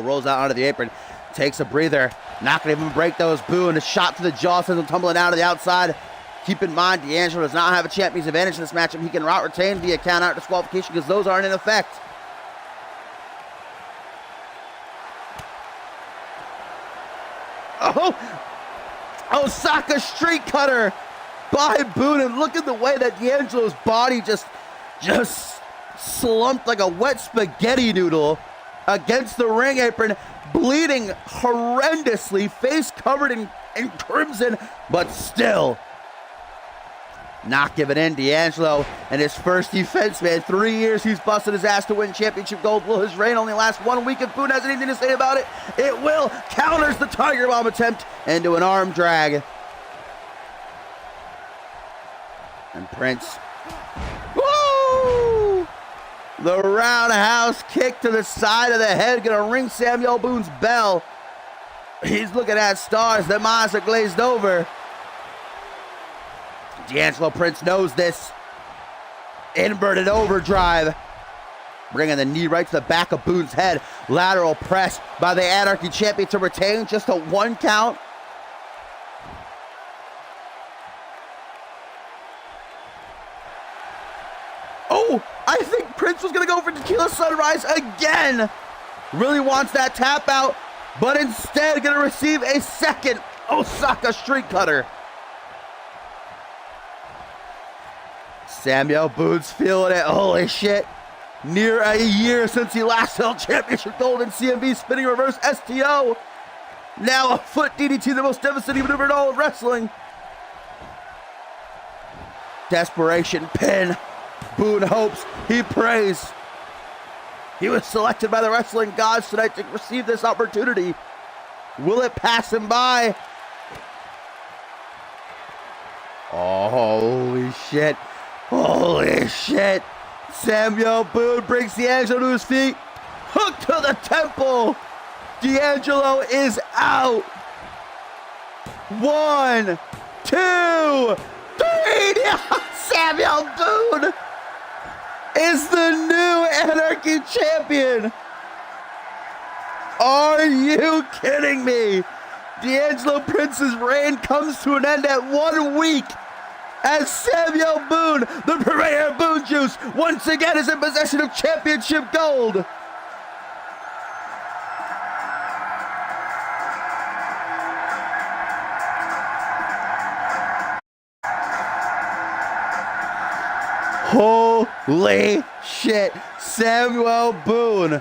rolls out onto the apron, takes a breather, not going to even break those. Boone, a shot to the jaw, sends him tumbling out to the outside. Keep in mind, D'Angelo does not have a champion's advantage in this matchup. He can retain via count-out disqualification because those aren't in effect. Osaka street cutter by Boone, and look at the way that D'Angelo's body just slumped like a wet spaghetti noodle against the ring apron, bleeding horrendously, face covered in crimson, but still not giving in. D'Angelo and his first defense, man. 3 years he's busted his ass to win championship gold. Will his reign only last 1 week? If Boone has anything to say about it, it will. Counters the Tiger Bomb attempt into an arm drag. And Prince, woo! The roundhouse kick to the side of the head, gonna ring Samuel Boone's bell. He's looking at stars. Their eyes are glazed over. D'Angelo Prince knows this. Inverted overdrive. Bringing the knee right to the back of Boone's head. Lateral press by the Anarchy champion to retain. Just a 1 count. Oh, I think Prince was going to go for Tequila Sunrise again. Really wants that tap out, but instead going to receive a second Osaka street cutter. Samuel Boone's feeling it. Holy shit. Near a year since he last held championship gold in CMV spinning reverse STO. Now a foot DDT, the most devastating maneuver in all of wrestling. Desperation pin. Boone hopes, he prays. He was selected by the wrestling gods tonight to receive this opportunity. Will it pass him by? Oh, holy shit. Holy shit. Samuel Boone brings D'Angelo to his feet. Hook to the temple. D'Angelo is out. 1, 2, 3. Samuel Boone is the new Anarchy champion. Are you kidding me? D'Angelo Prince's reign comes to an end at 1 week as Samuel Boone, the purveyor of Boone Juice, once again is in possession of championship gold. Holy shit. Samuel Boone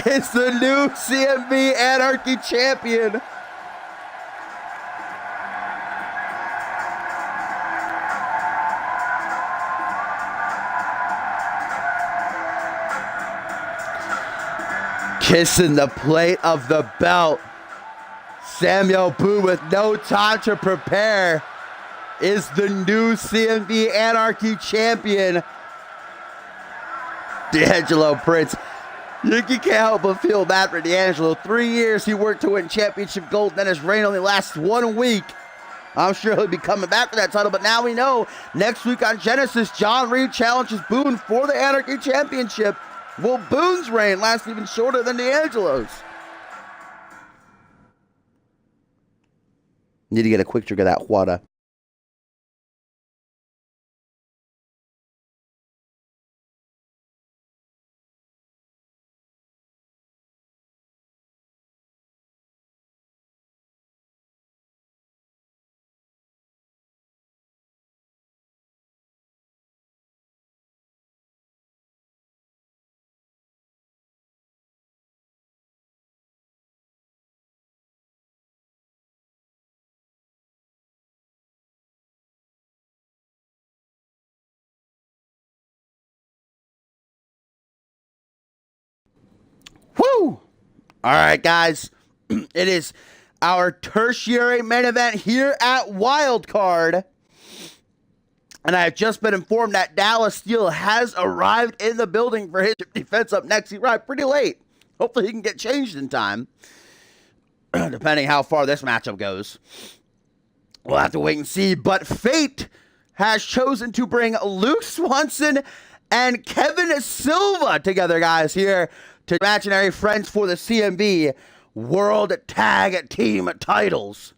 is the new CMV Anarchy champion. Kissing the plate of the belt. Samuel Boone, with no time to prepare, is the new CMV Anarchy champion. D'Angelo Prince. You can't help but feel bad for D'Angelo. 3 years he worked to win championship gold, then his reign only lasts 1 week. I'm sure he'll be coming back for that title, but now we know next week on Genesis, John Reed challenges Boone for the Anarchy Championship. Will Boone's reign last even shorter than D'Angelo's? Need to get a quick drink of that water. Woo! All right, guys. It is our tertiary main event here at Wildcard. And I have just been informed that Dallas Steele has arrived in the building for his defense up next. He arrived pretty late. Hopefully he can get changed in time, depending how far this matchup goes. We'll have to wait and see. But fate has chosen to bring Luke Swanson and Kevin Silva together, guys, here to imaginary friends for the CMV World Tag Team titles.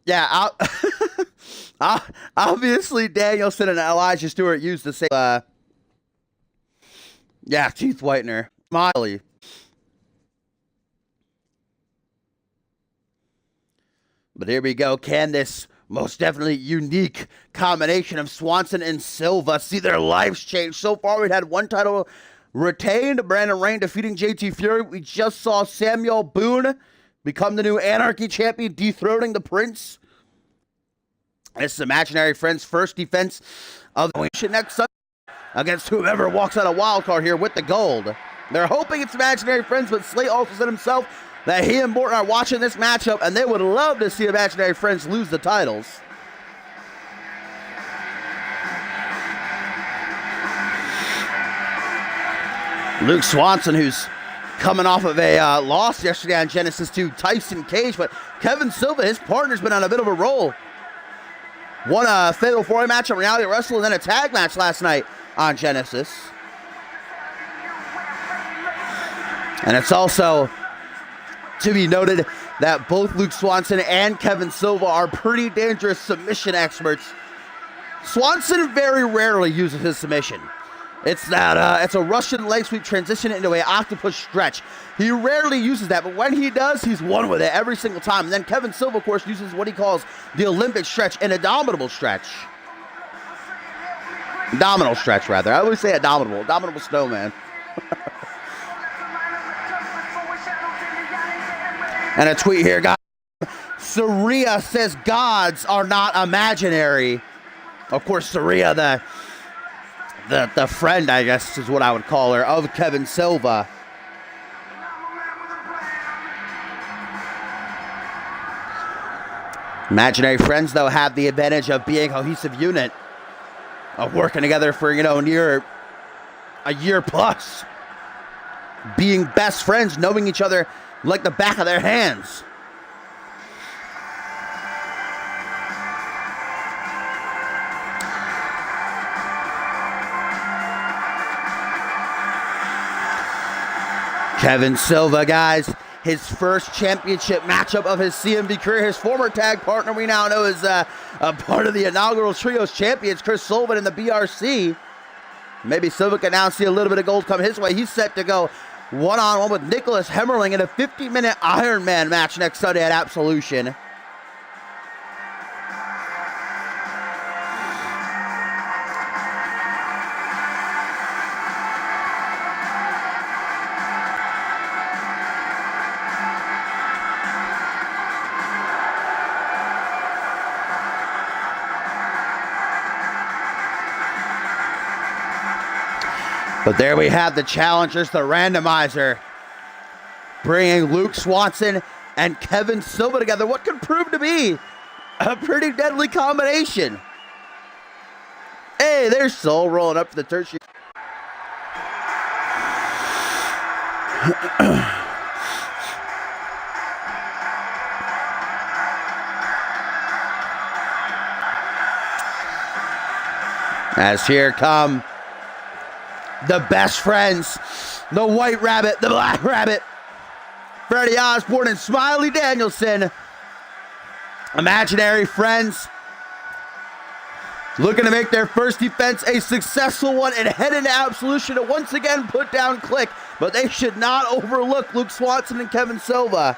Yeah, obviously Danielson and Elijah Stewart used the same, teeth whitener. Smiley. But here we go. Can this most definitely unique combination of Swanson and Silva see their lives change? So far, we've had one title retained, Brandon Rain defeating JT Fury. We just saw Samuel Boone become the new Anarchy champion, dethroning the Prince. This is Imaginary Friends' first defense of the week next Sunday against whoever walks out of Wildcard here with the gold. They're hoping it's Imaginary Friends, but Slate also said himself that he and Morton are watching this matchup, and they would love to see Imaginary Friends lose the titles. Luke Swanson, who's coming off of a loss yesterday on Genesis to Tyson Cage, but Kevin Silva, his partner's been on a bit of a roll. Won a Fatal 4-Way match on Reality Wrestling, and then a tag match last night on Genesis. And it's also to be noted that both Luke Swanson and Kevin Silva are pretty dangerous submission experts. Swanson very rarely uses his submission. It's a Russian leg sweep transition into an octopus stretch. He rarely uses that, but when he does, he's one with it every single time. And then Kevin Silva, of course, uses what he calls the Olympic stretch, an indomitable stretch. Abdominal stretch, rather. I always say Abominable snowman. And a tweet here, guys. Saria says gods are not imaginary. Of course, Saria, the friend, I guess is what I would call her, of Kevin Silva. Imaginary Friends, though, have the advantage of being a cohesive unit, of working together for, near a year plus. Being best friends, knowing each other like the back of their hands. Kevin Silva, guys, his first championship matchup of his CMV career. His former tag partner, we now know, is a part of the inaugural Trios champions, Chris Sullivan in the BRC. Maybe Silva can now see a little bit of gold come his way. He's set to go one-on-one with Nicholas Hemmerling in a 50-minute Iron Man match next Sunday at Absolution. But there we have the challengers, the randomizer, bringing Luke Swanson and Kevin Silva together. What could prove to be a pretty deadly combination. Hey, there's Soul rolling up for the tertiary. As here come the best friends, the White Rabbit, the Black Rabbit, Freddie Osborne and Smiley Danielson. Imaginary friends looking to make their first defense a successful one and head into absolution to once again put down Click. But they should not overlook Luke Swanson and Kevin Silva.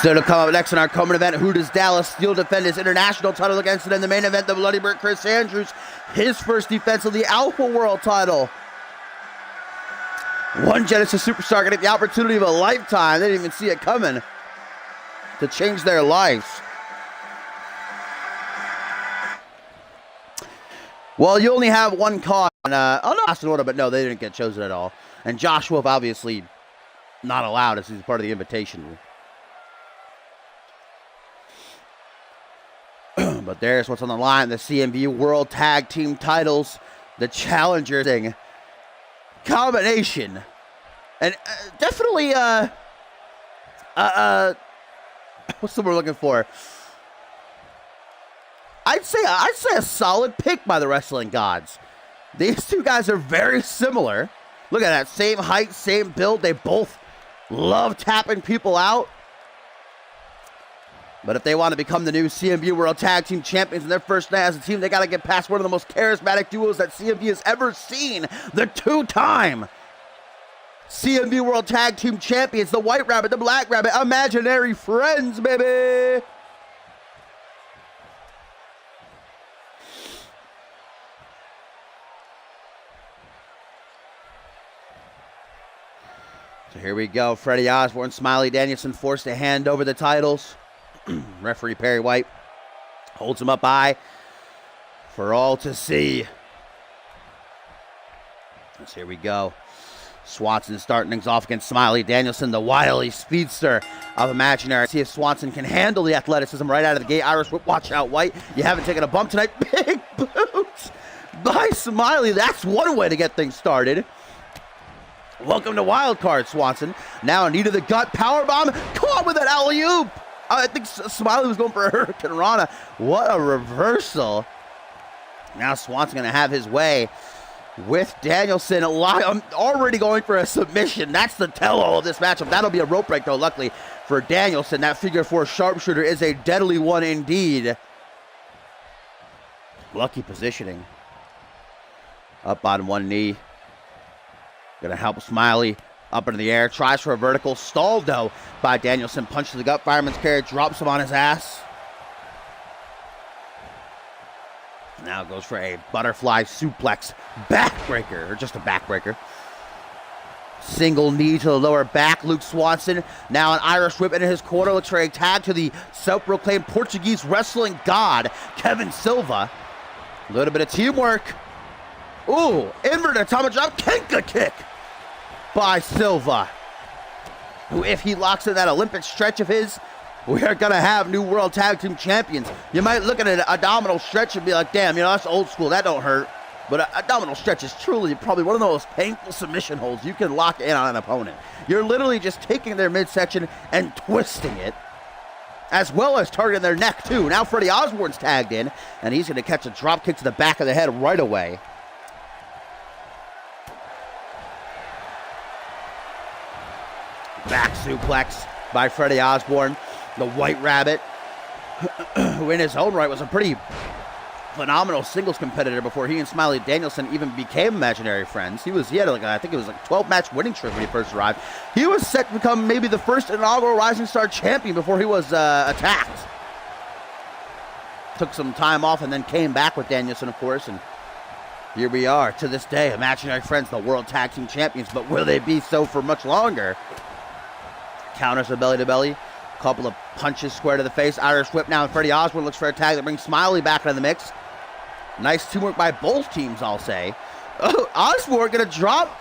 So to come up next in our co-main event, who does Dallas Steel defend his international title against? And in the main event, the Bloody Bird Chris Andrews, his first defense of the Alpha World title. One Genesis superstar getting the opportunity of a lifetime. They didn't even see it coming to change their lives. Well, you only have one call. Oh no, Austin Order, but no, they didn't get chosen at all. And Josh Wolf obviously not allowed as he's part of the invitation. But there's what's on the line, the CMV World Tag Team titles, the Challenger thing, combination, and definitely, what's the word we're looking for? I'd say a solid pick by the wrestling gods. These two guys are very similar. Look at that, same height, same build. They both love tapping people out. But if they want to become the new CMV World Tag Team Champions in their first night as a team, they got to get past one of the most charismatic duos that CMV has ever seen. The two-time CMV World Tag Team Champions, the White Rabbit, the Black Rabbit, imaginary friends, baby. So here we go. Freddie Osborne, Smiley Danielson forced to hand over the titles. Referee Perry White holds him up high for all to see. As here we go. Swanson starting things off against Smiley Danielson, the wily speedster of Imaginary. See if Swanson can handle the athleticism right out of the gate. Irish whip, watch out, White. You haven't taken a bump tonight. Big boots by Smiley. That's one way to get things started. Welcome to Wild Card, Swanson. Now knee to the gut, powerbomb, caught with an alley-oop. I think Smiley was going for a Hurricane Rana. What a reversal. Now Swanson going to have his way with Danielson. Already going for a submission. That's the tell-all of this matchup. That'll be a rope break, though, luckily for Danielson. That figure four sharpshooter is a deadly one indeed. Lucky positioning. Up on one knee. Going to help Smiley. Up into the air, tries for a vertical, stalled though by Danielson. Punch to the gut, fireman's carry, drops him on his ass. Now goes for a butterfly suplex, backbreaker, or just a backbreaker. Single knee to the lower back, Luke Swanson. Now an Irish whip into his corner, looks for a tag to the self-proclaimed Portuguese wrestling god, Kevin Silva. A little bit of teamwork. Ooh, inverted atomic drop, Kenka kick by Silva, who, if he locks in that Olympic stretch of his, we are going to have new World Tag Team Champions. You might look at an abdominal stretch and be like, damn, that's old school, that don't hurt. But an abdominal stretch is truly probably one of the most painful submission holds you can lock in on an opponent. You're literally just taking their midsection and twisting it, as well as targeting their neck too. Now Freddie Osborne's tagged in, and he's going to catch a drop kick to the back of the head right away. Back suplex by Freddie Osborne, the White Rabbit, who in his own right was a pretty phenomenal singles competitor before he and Smiley Danielson even became imaginary friends. He had I think it was like 12-match winning streak when he first arrived. He was set to become maybe the first inaugural Rising Star champion before he was attacked. Took some time off and then came back with Danielson, of course, and here we are to this day, imaginary friends, the World Tag Team Champions. But will they be so for much longer? Counters a belly-to-belly. Couple of punches square to the face. Irish whip now, and Freddie Osborne looks for a tag that brings Smiley back into the mix. Nice teamwork by both teams, I'll say. Oh, Osborne gonna drop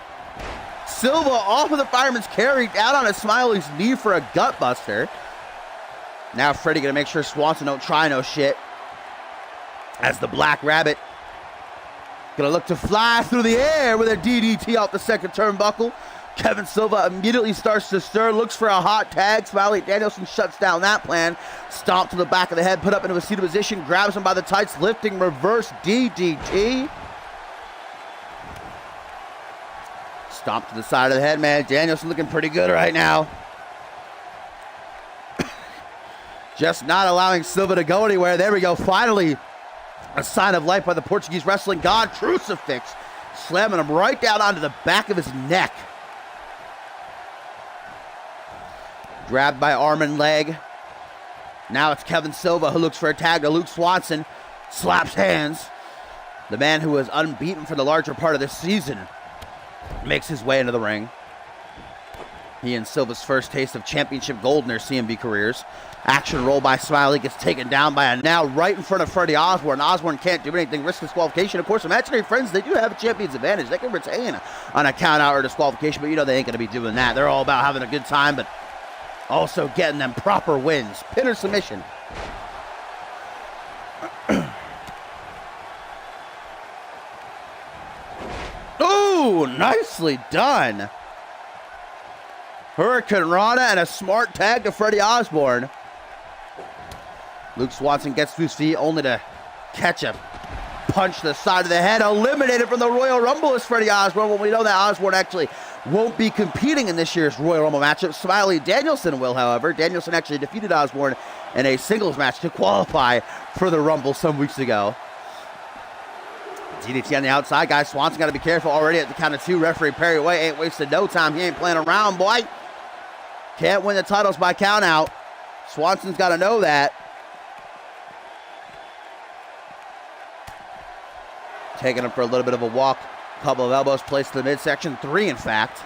Silva off of the fireman's carry down on a Smiley's knee for a gut buster. Now Freddie gonna make sure Swanson don't try no shit. As the Black Rabbit gonna look to fly through the air with a DDT off the second turnbuckle. Kevin Silva immediately starts to stir, looks for a hot tag. Smiley Danielson shuts down that plan. Stomp to the back of the head, put up into a seated position, grabs him by the tights, lifting reverse DDT. Stomp to the side of the head, man. Danielson looking pretty good right now. Just not allowing Silva to go anywhere. There we go. Finally, a sign of life by the Portuguese wrestling god. Crucifix. Slamming him right down onto the back of his neck. Grabbed by arm and leg. Now it's Kevin Silva who looks for a tag to Luke Swanson. Slaps hands. The man who was unbeaten for the larger part of this season makes his way into the ring. He and Silva's first taste of championship gold in their CMV careers. Action roll by Smiley, gets taken down by a now right in front of Freddie Osborne. Osborne can't do anything, risk disqualification. Of course, imaginary friends, they do have a champion's advantage. They can retain on a count out or disqualification, but you know they ain't going to be doing that. They're all about having a good time, but also getting them proper wins. Pin or submission. Ooh, nicely done. Hurricane Rana and a smart tag to Freddie Osborne. Luke Swanson gets to his feet only to catch a punch to the side of the head. Eliminated from the Royal Rumble is Freddie Osborne. When we know that Osborne actually won't be competing in this year's Royal Rumble matchup. Smiley Danielson will, however. Danielson actually defeated Osborne in a singles match to qualify for the Rumble some weeks ago. DDT on the outside, guys. Swanson got to be careful already at the count of two. Referee Perry White ain't wasted no time. He ain't playing around, boy. Can't win the titles by count out. Swanson's got to know that. Taking him for a little bit of a walk. Couple of elbows placed to the midsection. 3, in fact.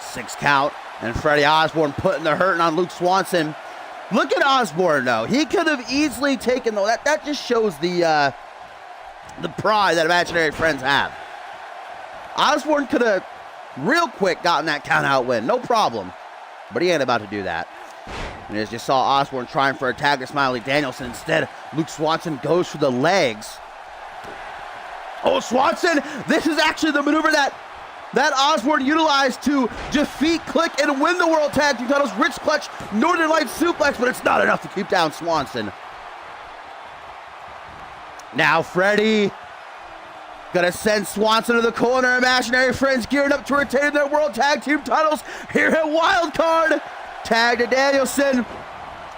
Six count. And Freddie Osborne putting the hurting on Luke Swanson. Look at Osborne, though. He could have easily taken, though. That just shows the pride that imaginary friends have. Osborne could have real quick gotten that count-out win. No problem. But he ain't about to do that. And as you saw Osborne trying for a tag to Smiley Danielson. Instead, Luke Swanson goes for the legs. Oh, Swanson! This is actually the maneuver that Osborne utilized to defeat Click and win the World Tag Team titles. Rich clutch, Northern Lights suplex, but it's not enough to keep down Swanson. Now Freddie gonna send Swanson to the corner. Imaginary friends gearing up to retain their World Tag Team titles here at Wildcard. Tag to Danielson.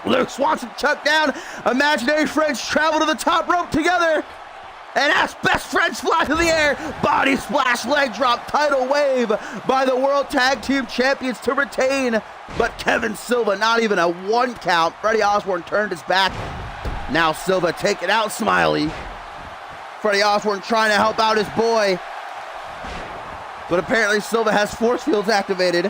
Luke Swanson chucked down. Imaginary friends travel to the top rope together. And as best friends fly through the air, body splash, leg drop, title wave by the World Tag Team Champions to retain. But Kevin Silva, not even a 1 count. Freddie Osborne turned his back. Now Silva taking out Smiley. Freddie Osborne trying to help out his boy. But apparently Silva has force fields activated.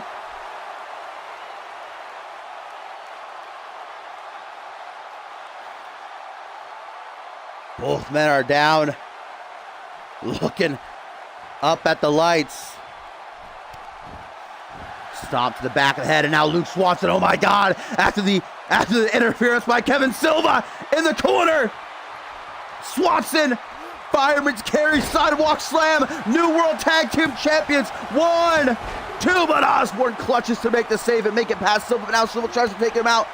Both men are down, looking up at the lights. Stomp to the back of the head, and now Luke Swanson, oh my God, after the interference by Kevin Silva in the corner. Swanson, fireman's carry, sidewalk slam, new World Tag Team Champions. 1, 2, but Osborne clutches to make the save and make it past Silva, but now Silva tries to take him out.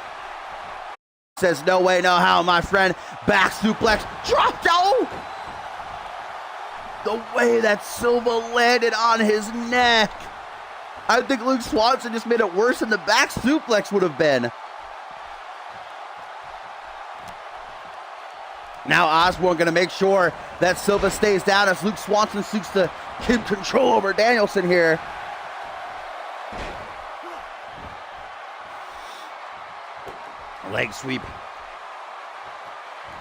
Says no way, no how, my friend. Back suplex, dropped out. The way that Silva landed on his neck. I think Luke Swanson just made it worse than the back suplex would have been. Now Osborne gonna make sure that Silva stays down as Luke Swanson seeks to keep control over Danielson here. Leg sweep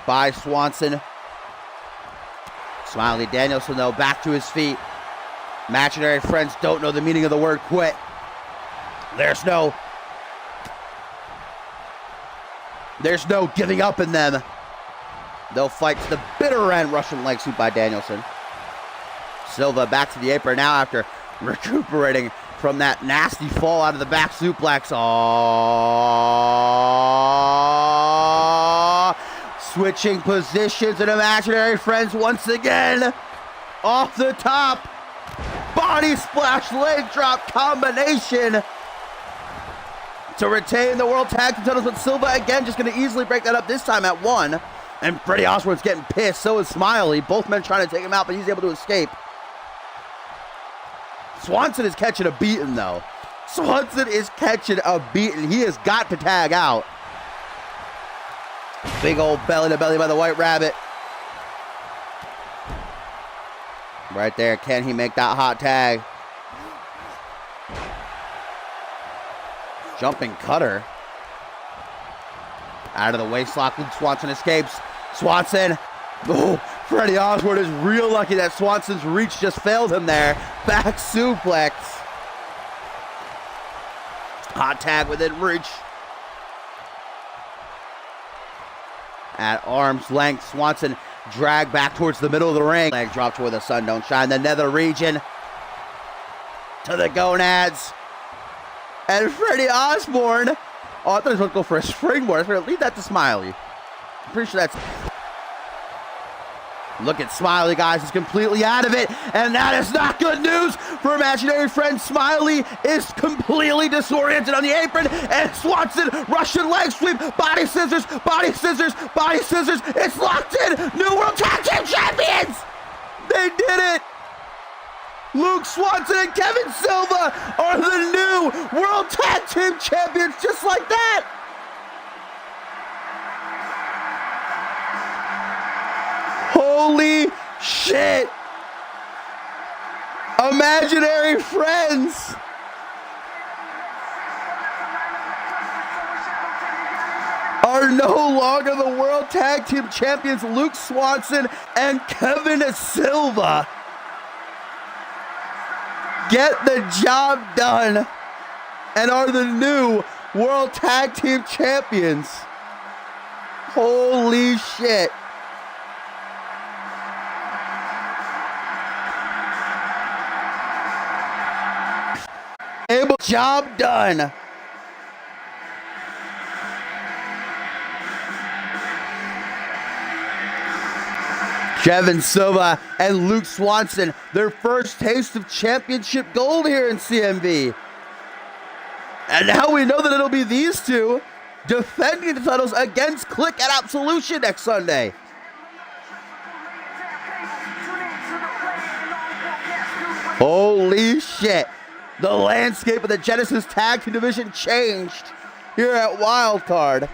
by Swanson. Smiley Danielson, though, back to his feet. Imaginary friends don't know the meaning of the word quit. There's no There's no giving up in them. They'll fight to the bitter end. Russian leg sweep by Danielson. Silva back to the apron now after recuperating from that nasty fall out of the back suplex. Oh, switching positions and imaginary friends once again. Off the top. Body splash leg drop combination to retain the World Tag Team titles, but Silva again just going to easily break that up this time at 1. And Freddie Osborne's getting pissed. So is Smiley. Both men trying to take him out, but he's able to escape. Swanson is catching a beating, though. Swanson is catching a beating. He has got to tag out. Big old belly to belly by the White Rabbit. Right there. Can he make that hot tag? Jumping cutter. Out of the waist lock. Luke Swanson escapes. Swanson. Oh, Freddie Osborne is real lucky that Swanson's reach just failed him there. Back suplex. Hot tag within reach. At arm's length, Swanson dragged back towards the middle of the ring. Leg drop to where the sun don't shine. The nether region. To the gonads. And Freddie Osborne. Oh, I thought he was going to go for a springboard. I was going to leave that to Smiley. I'm pretty sure that's... Look at Smiley, guys. He's completely out of it. And that is not good news for imaginary friend. Smiley is completely disoriented on the apron. And Swanson, Russian leg sweep, body scissors, body scissors, body scissors. It's locked in. New World Tag Team Champions. They did it. Luke Swanson and Kevin Silva are the new World Tag Team Champions, just like that. Holy shit. Imaginary friends. Are no longer the World Tag Team Champions. Luke Swanson and Kevin Silva get the job done and are the new World Tag Team Champions. Holy shit. Job done. Kevin Silva and Luke Swanson, their first taste of championship gold here in CMV. And now we know that it'll be these two defending the titles against Click at Absolution next Sunday. Holy shit. The landscape of the Genesis Tag Team Division changed here at Wildcard.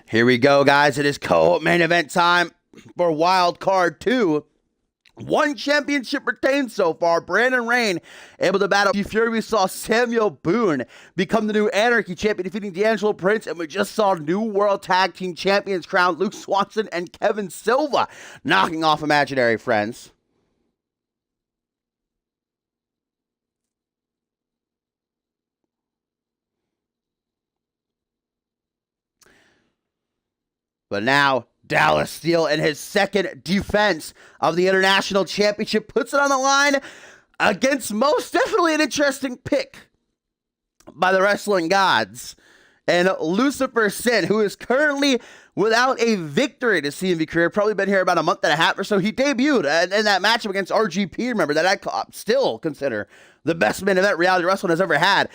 Here we go, guys. It is co-op main event time for Wild Card 2. One championship retained so far. Brandon Rain able to battle Fury. We saw Samuel Boone become the new Anarchy champion, defeating D'Angelo Prince. And we just saw new World Tag Team Champions crowned Luke Swanson and Kevin Silva knocking off imaginary friends. But now, Dallas Steele, in his second defense of the International Championship, puts it on the line against most definitely an interesting pick by the wrestling gods. And Lucifer Sin, who is currently without a victory in his CMV career, probably been here about a month and a half or so. He debuted in that matchup against RGP, remember, that I still consider the best main event reality wrestling has ever had.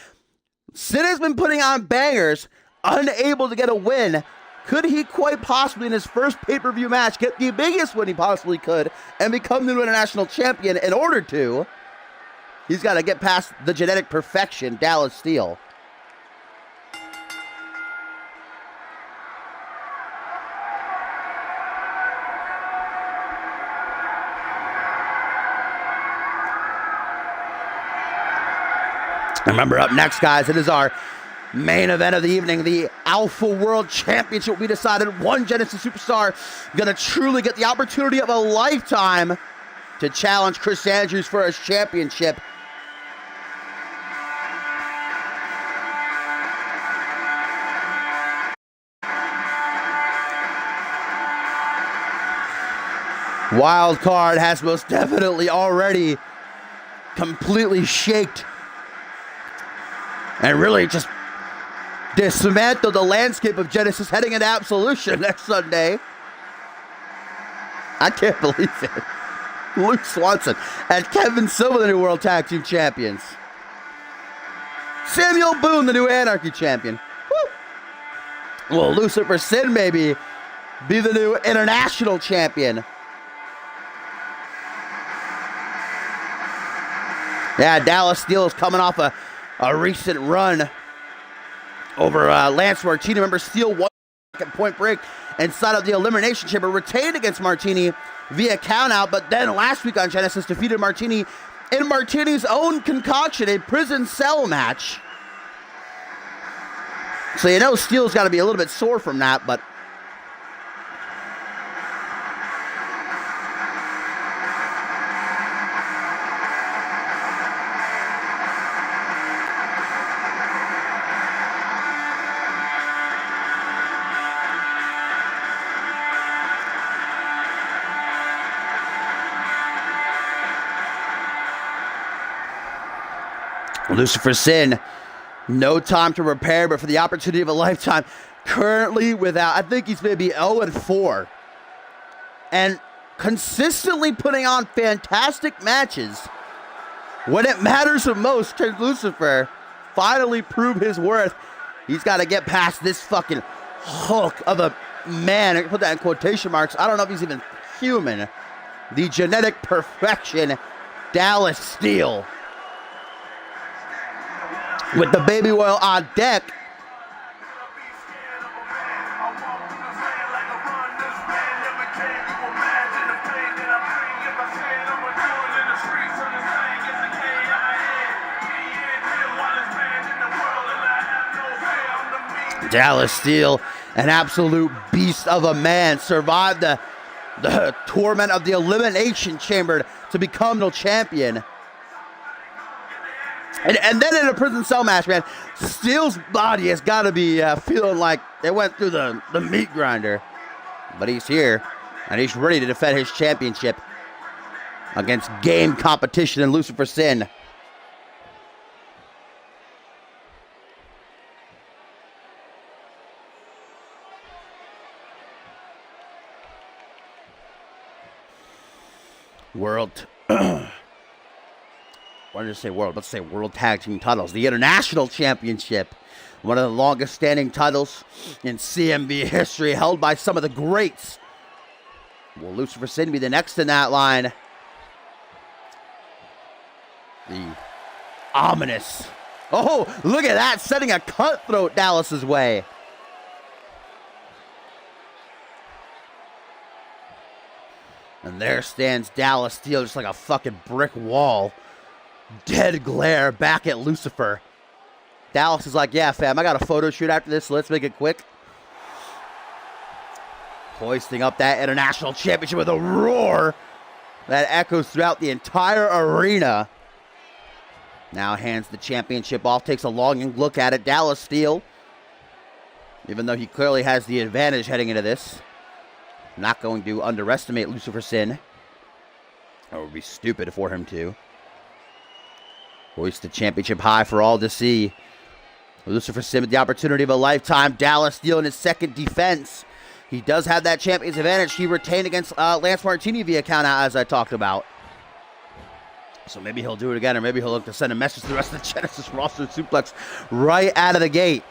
Sin has been putting on bangers, unable to get a win. Could he quite possibly, in his first pay-per-view match, get the biggest win he possibly could and become the new international champion in order to He's got to get past the genetic perfection, Dallas Steele. Remember, up next, guys, it is our main event of the evening, the Alpha World Championship. We decided one Genesis superstar going to truly get the opportunity of a lifetime to challenge Chris Andrews for his championship. Wild card has most definitely already completely shaked and really just dismantled the landscape of Genesis heading into Absolution next Sunday. I can't believe it. Luke Swanson and Kevin Silva, the new World Tag Team Champions. Samuel Boone, the new Anarchy Champion. Woo! Will Lucifer Sin maybe be the new International Champion? Yeah, Dallas Steele is coming off a recent run over Lance Martini. Remember, Steele won at Point Break inside of the Elimination Chamber, retained against Martini via countout, but then last week on Genesis defeated Martini in Martini's own concoction, a prison cell match. So you know Steele's got to be a little bit sore from that, but Lucifer Sin, no time to prepare, but for the opportunity of a lifetime. Currently without, I think he's maybe 0-4. And consistently putting on fantastic matches. When it matters the most, can Lucifer finally prove his worth? He's got to get past this fucking hulk of a man. I can put that in quotation marks. I don't know if he's even human. The genetic perfection, Dallas Steele. With the baby oil on deck. Dallas Steele, an absolute beast of a man, survived the torment of the Elimination Chamber to become the champion. And then in a prison cell match, man, Steele's body has got to be feeling like it went through the meat grinder. But he's here, and he's ready to defend his championship against game competition and Lucifer Sin. Why did I say world? Let's say World Tag Team titles. The International Championship. One of the longest standing titles in CMV history, held by some of the greats. Will Lucifer Sin be the next in that line? The ominous. Oh, look at that. Sending a cutthroat Dallas's way. And there stands Dallas Steele just like a fucking brick wall. Dead glare back at Lucifer. Dallas is like, yeah, fam, I got a photo shoot after this, so let's make it quick. Hoisting up that International Championship with a roar that echoes throughout the entire arena. Now hands the championship off, takes a longing look at it. Dallas Steele, even though he clearly has the advantage heading into this, not going to underestimate Lucifer Sin. It would be stupid for him to. Hoist the championship high for all to see. Lucifer Sin with the opportunity of a lifetime. Dallas Steele in his second defense. He does have that champion's advantage. He retained against Lance Martini via countout, as I talked about. So maybe he'll do it again, or maybe he'll look to send a message to the rest of the Genesis roster suplex right out of the gate.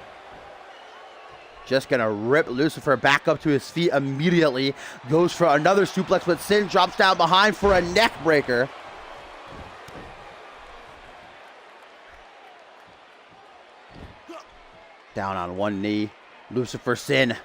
Just going to rip Lucifer back up to his feet immediately. Goes for another suplex, but Sin drops down behind for a neck breaker. Down on one knee. Lucifer Sin.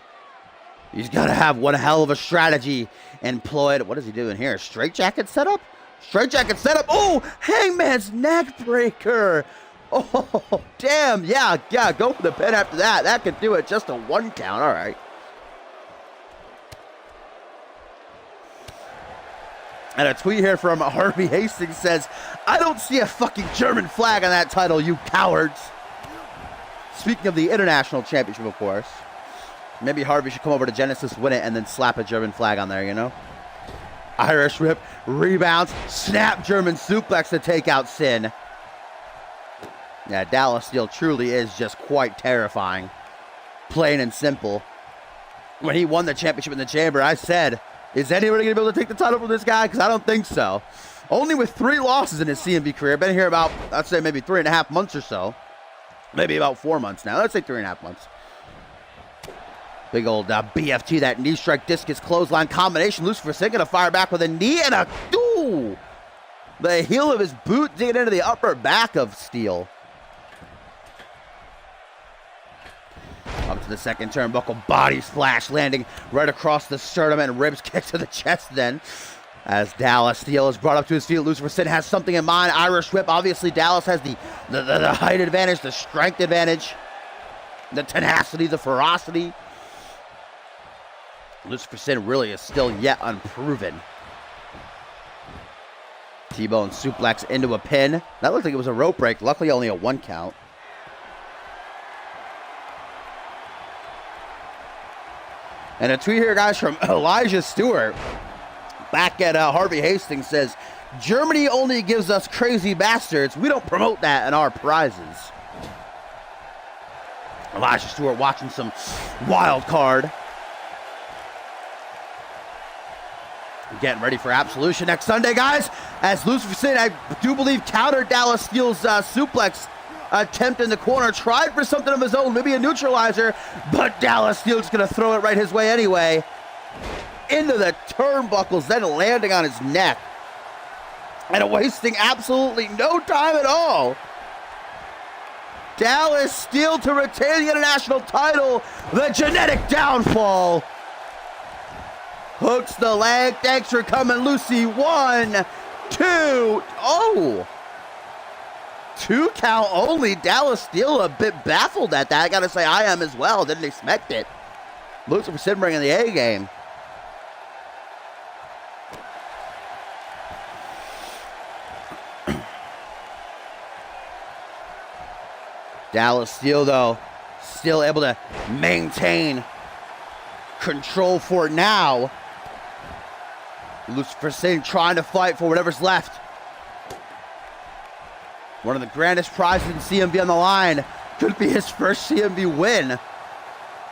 He's got to have one hell of a strategy employed. What is he doing here? Straight jacket setup? Straight jacket setup. Oh, Hangman's neck breaker. Oh, damn. Yeah, go for the pin after that. That could do it. Just a 1 count. All right. And a tweet here from Harvey Hastings says, I don't see a fucking German flag on that title, you cowards. Speaking of the International Championship, of course. Maybe Harvey should come over to Genesis, win it, and then slap a German flag on there, you know? Irish whip, rebounds, snap German suplex to take out Sin. Yeah, Dallas Steel truly is just quite terrifying. Plain and simple. When he won the championship in the Chamber, I said, is anybody going to be able to take the title from this guy? Because I don't think so. Only with 3 losses in his CMV career. Been here about, I'd say maybe 3.5 months or so. Maybe about 4 months now. Let's say 3.5 months. Big old BFT, that knee strike discus clothesline combination. Lucifer Sin going to fire back with a knee and a... Ooh! The heel of his boot digging into the upper back of Steel. Up to the second turnbuckle, body splash landing right across the sternum and ribs kick to the chest then. As Dallas Steel is brought up to his feet, Lucifer Sin has something in mind. Irish whip, obviously Dallas has the height advantage, the strength advantage, the tenacity, the ferocity. Lucifer Sin really is still yet unproven. T-bone suplex into a pin. That looked like it was a rope break, luckily only a 1 count. And a tweet here, guys, from Elijah Stewart. Back at Harvey Hastings says, Germany only gives us crazy bastards. We don't promote that in our prizes. Elijah Stewart watching some wild card. Getting ready for Absolution next Sunday, guys. As Lucifer Sin, I do believe, countered Dallas Steel's suplex attempt in the corner, tried for something of his own, maybe a neutralizer, but Dallas Steel just going to throw it right his way anyway. Into the turnbuckles, then landing on his neck. And wasting absolutely no time at all. Dallas Steel to retain the international title. The genetic downfall. Hooks the leg. Thanks for coming, Lucy. 1, 2. Oh. 2 count only. Dallas Steel a bit baffled at that. I gotta say, I am as well. Didn't expect it. Lucifer Sin bringing the A game. Dallas Steel, though, still able to maintain control for now. Lucifer Sin trying to fight for whatever's left. One of the grandest prizes in CMV on the line. Could be his first CMV win.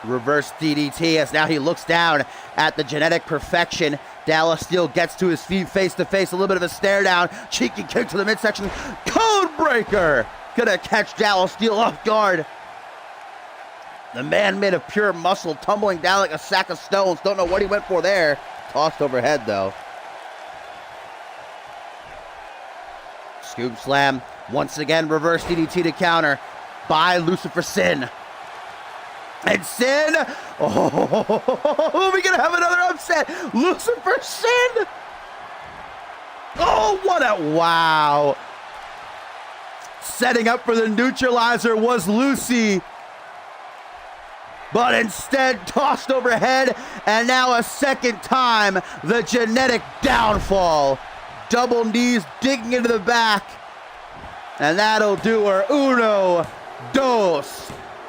Reverse DDT as now he looks down at the genetic perfection. Dallas Steel gets to his feet face to face. A little bit of a stare down. Cheeky kick to the midsection. Code breaker. Gonna catch Dallas Steel off guard. The man made of pure muscle tumbling down like a sack of stones. Don't know what he went for there. Tossed overhead though. Scoop slam. Once again, reverse DDT to counter by Lucifer Sin. And Sin, oh, we're going to have another upset. Lucifer Sin. Oh, what a, wow. Setting up for the neutralizer was Lucy. But instead tossed overhead, and now a second time, the genetic downfall. Double knees digging into the back. And that'll do her. 1, 2,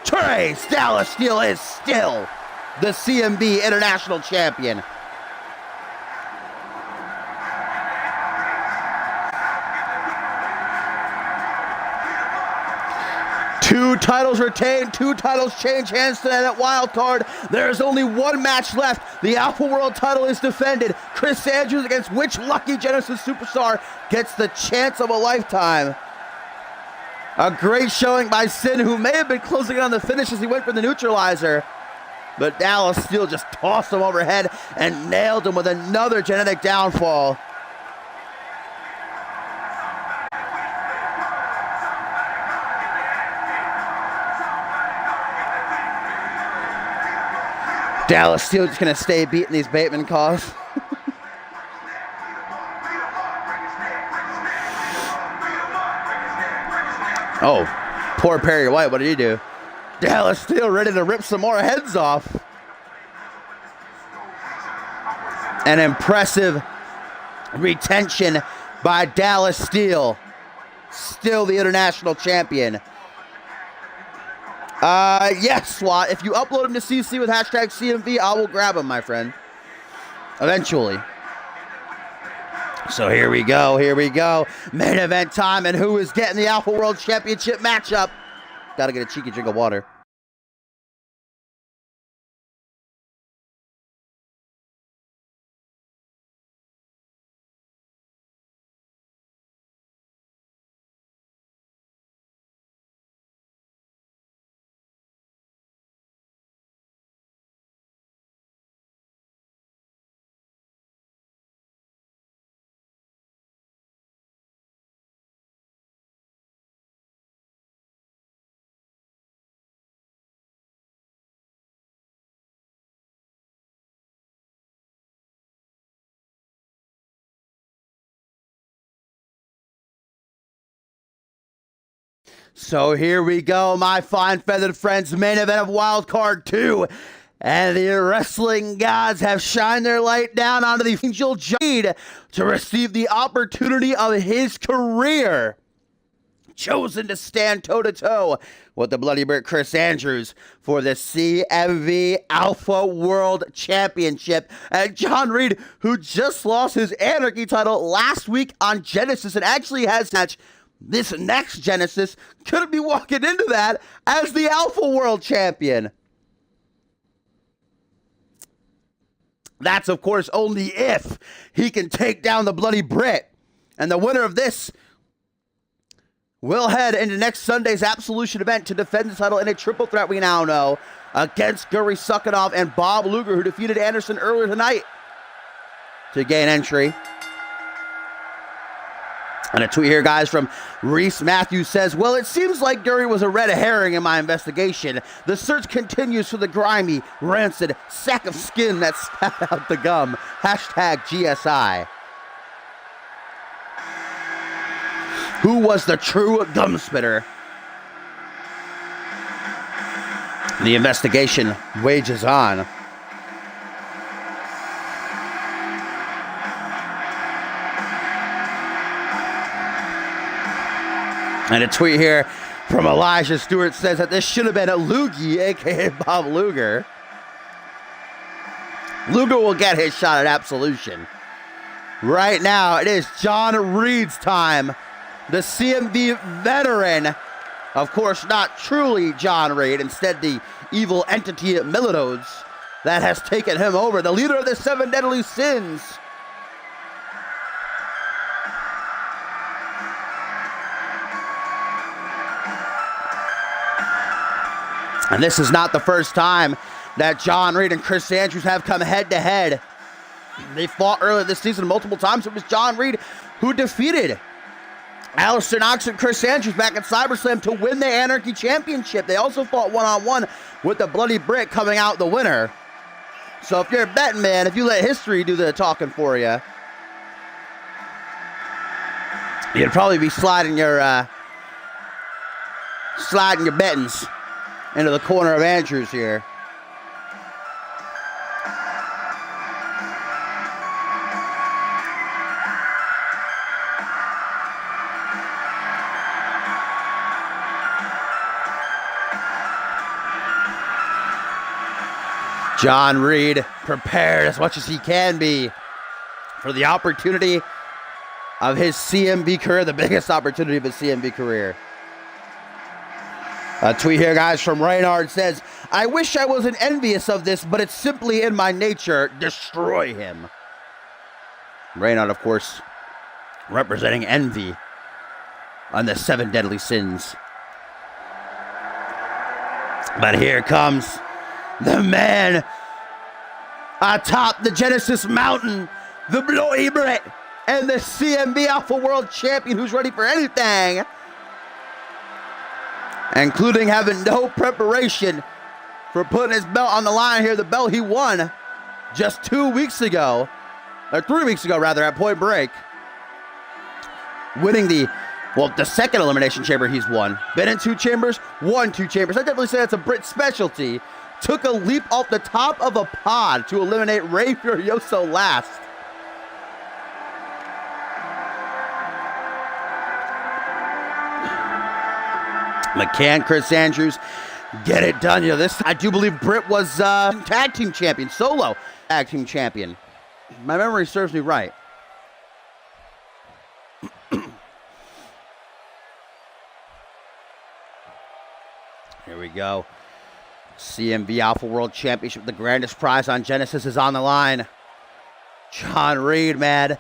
3. Dallas Steel is still the CMV International Champion. Two titles retained, 2 titles change hands tonight at Wildcard. There's only 1 match left. The Alpha World title is defended. Chris Andrews against which lucky Genesis superstar gets the chance of a lifetime. A great showing by Sin, who may have been closing in on the finish as he went for the neutralizer. But Dallas Steel just tossed him overhead and nailed him with another genetic downfall. Dallas Steel just going to stay beating these Bateman calls. Oh, poor Perry White. What did he do? Dallas Steel ready to rip some more heads off. An impressive retention by Dallas Steel. Still the international champion. Yes, SWAT. If you upload him to CC with hashtag CMV, I will grab him, my friend. Eventually. So here we go. Here we go. Main event time. And who is getting the Alpha World Championship matchup? Gotta get a cheeky drink of water. So here we go, my fine feathered friends. Main event of Wild Card 2. And the wrestling gods have shined their light down onto the Angel Jade to receive the opportunity of his career. Chosen to stand toe-to-toe with the Bloody Brick Chris Andrews for the CMV Alpha World Championship. And John Reed, who just lost his Anarchy title last week on Genesis and actually has match this next Genesis, could be walking into that as the Alpha World Champion. That's, of course, only if he can take down the Bloody Brit. And the winner of this will head into next Sunday's Absolution event to defend the title in a triple threat, we now know, against Guri Sukhanov and Bob Luger, who defeated Anderson earlier tonight to gain entry. And a tweet here, guys, from Reese Matthews says, well, it seems like Guri was a red herring in my investigation. The search continues for the grimy, rancid sack of skin that spat out the gum. Hashtag GSI. Who was the true gum spitter? The investigation wages on. And a tweet here from Elijah Stewart says that this should have been a Loogie, a.k.a. Bob Luger. Luger will get his shot at absolution. Right now, it is John Reed's time. The CMV veteran. Of course, not truly John Reed. Instead, the evil entity at Militos that has taken him over. The leader of the 7 deadly sins. And this is not the first time that John Reed and Chris Andrews have come head-to-head. They fought earlier this season multiple times. It was John Reed who defeated Alistair Knox and Chris Andrews back at SiberSlam to win the Anarchy Championship. They also fought one-on-one with the Bloody Brick coming out the winner. So if you're a betting man, if you let history do the talking for you, you'd probably be sliding your bettings into the corner of Andrews here. John Reed prepared as much as he can be for the opportunity of his CMV career, the biggest opportunity of his CMV career. A tweet here, guys, from Reynard says, I wish I wasn't envious of this, but it's simply in my nature. Destroy him. Reynard, of course, representing envy on the 7 deadly sins. But here comes the man atop the Genesis Mountain, the Bloody Brit, and the CMV Alpha World Champion who's ready for anything, including having no preparation for putting his belt on the line here. The belt he won just 2 weeks ago, or 3 weeks ago rather, at Point Break. Winning the second Elimination Chamber he's won. Been in 2 chambers, won 2 chambers. I definitely say that's a Brit specialty. Took a leap off the top of a pod to eliminate Rey Furioso last. McCann, Chris Andrews, get it done. You know, this, I do believe Britt was tag team champion, solo tag team champion. My memory serves me right. Here we go. CMV Alpha World Championship, the grandest prize on Genesis, is on the line. John Reed, man,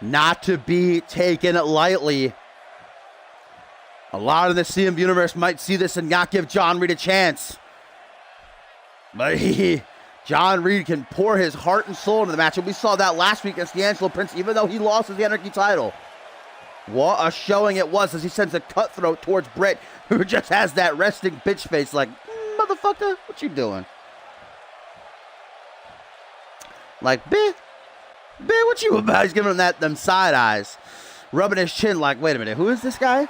not to be taken lightly. A lot of the CMV universe might see this and not give John Reed a chance. But John Reed can pour his heart and soul into the match. And we saw that last week against D'Angelo Prince, even though he lost his Anarchy title. What a showing it was as he sends a cutthroat towards Britt, who just has that resting bitch face like, motherfucker, what you doing? Like, bitch, what you about? He's giving him them side eyes. Rubbing his chin like, wait a minute, who is this guy?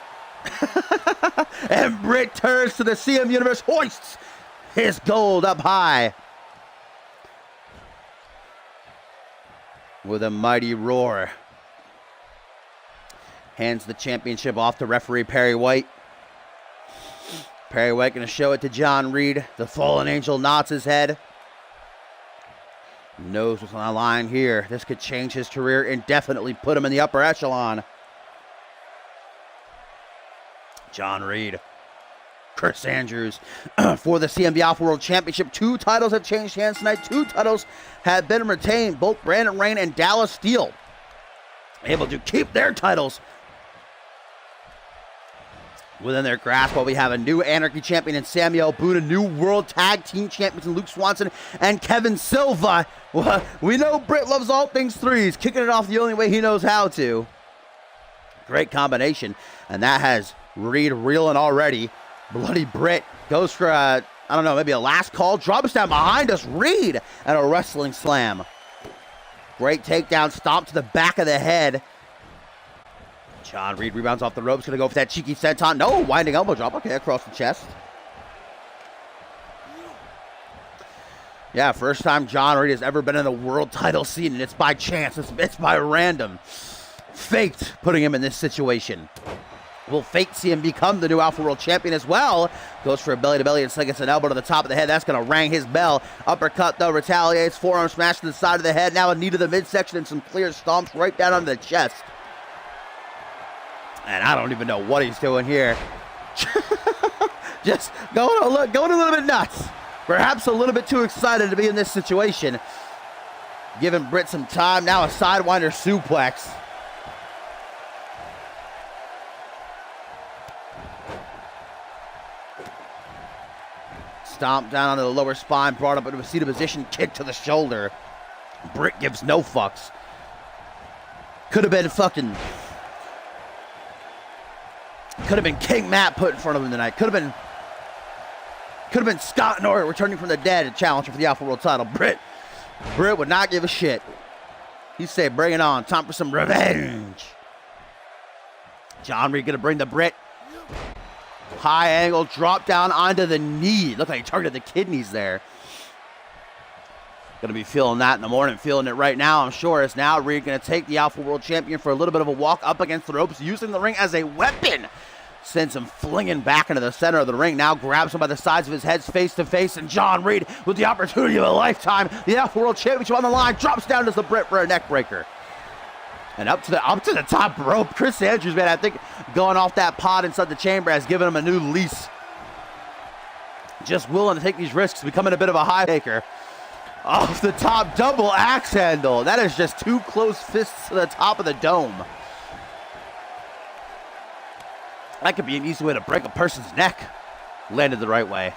And Britt turns to the CM Universe, hoists his gold up high with a mighty roar. Hands the championship off to referee Perry White. Perry White going to show it to John Reed. The fallen angel nods his head. Knows what's on the line here. This could change his career indefinitely, put him in the upper echelon. John Reed, Chris Andrews for the CMV Alpha World Championship. 2 titles have changed hands tonight. 2 titles have been retained. Both Brandon Rain and Dallas Steele able to keep their titles within their grasp, while we have a new Anarchy champion in Samuel Boone, a new World Tag Team champions in Luke Swanson and Kevin Silva. Well, we know Britt loves all things threes, kicking it off the only way he knows how to. Great combination, and that has Reed reeling already. Bloody Britt goes for a, I don't know, maybe a last call. Drops down behind us, Reed, and a wrestling slam. Great takedown, stomp to the back of the head. John Reed rebounds off the ropes, gonna go for that cheeky senton. No, winding elbow drop, okay, across the chest. Yeah, first time John Reed has ever been in the world title scene, and it's by chance, it's by random. Faked putting him in this situation. Will fake CM become the new Alpha World Champion as well? Goes for a belly-to-belly and gets an elbow to the top of the head. That's going to rang his bell. Uppercut, though, retaliates. Forearm smash to the side of the head. Now a knee to the midsection and some clear stomps right down onto the chest. And I don't even know what he's doing here. Just going a little bit nuts. Perhaps a little bit too excited to be in this situation. Giving Britt some time. Now a sidewinder suplex. Stomp down onto the lower spine, brought up into a seated position, kick to the shoulder. Britt gives no fucks. Could have been King Matt put in front of him tonight. Could have been Scott Norrie returning from the dead and challenging for the Alpha World title. Britt would not give a shit. He said, bring it on. Time for some revenge. John Reed gonna bring the Britt. High angle, drop down onto the knee. Looked like he targeted the kidneys there. Gonna be feeling that in the morning, feeling it right now, I'm sure. It's now Reed gonna take the Alpha World Champion for a little bit of a walk up against the ropes, using the ring as a weapon. Sends him flinging back into the center of the ring. Now grabs him by the sides of his head, face to face, and John Reed with the opportunity of a lifetime. The Alpha World Championship on the line, drops down to the Britt for a neck breaker. And up to the top rope. Chris Andrews, man, I think going off that pod inside the chamber has given him a new lease. Just willing to take these risks, becoming a bit of a high taker. Off the top, double axe handle. That is just 2 close fists to the top of the dome. That could be an easy way to break a person's neck. Landed the right way.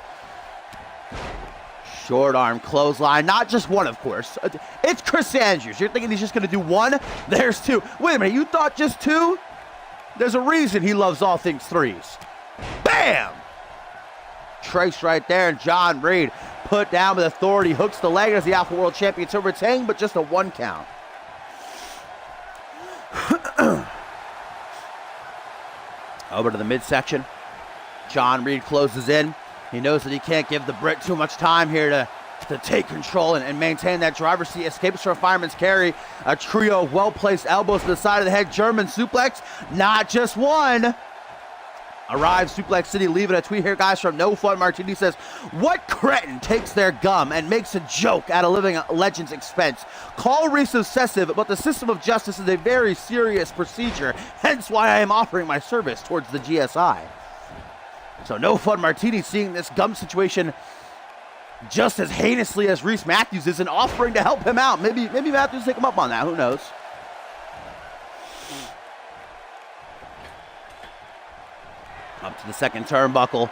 Short arm clothesline, not just one, of course. It's Chris Andrews. You're thinking he's just going to do 1? There's 2. Wait a minute, you thought just 2? There's a reason he loves all things threes. Bam! Trace right there, and John Reed put down with authority. Hooks the leg as the Alpha World Champion to retain, but just a 1 count. Over to the midsection. John Reed closes in. He knows that he can't give the Brit too much time here to take control and maintain that driver's seat. Escapes from a fireman's carry. A trio of well-placed elbows to the side of the head. German suplex. Not just one. Arrives Suplex City, leaving a tweet here, guys, from No Fun Martini says, what cretin takes their gum and makes a joke at a living legend's expense? Call Reese obsessive, but the system of justice is a very serious procedure, hence why I am offering my service towards the GSI. So No Fun Martini seeing this gum situation just as heinously as Reese Matthews is and offering to help him out. Maybe Matthews take him up on that, who knows? Up to the second turnbuckle.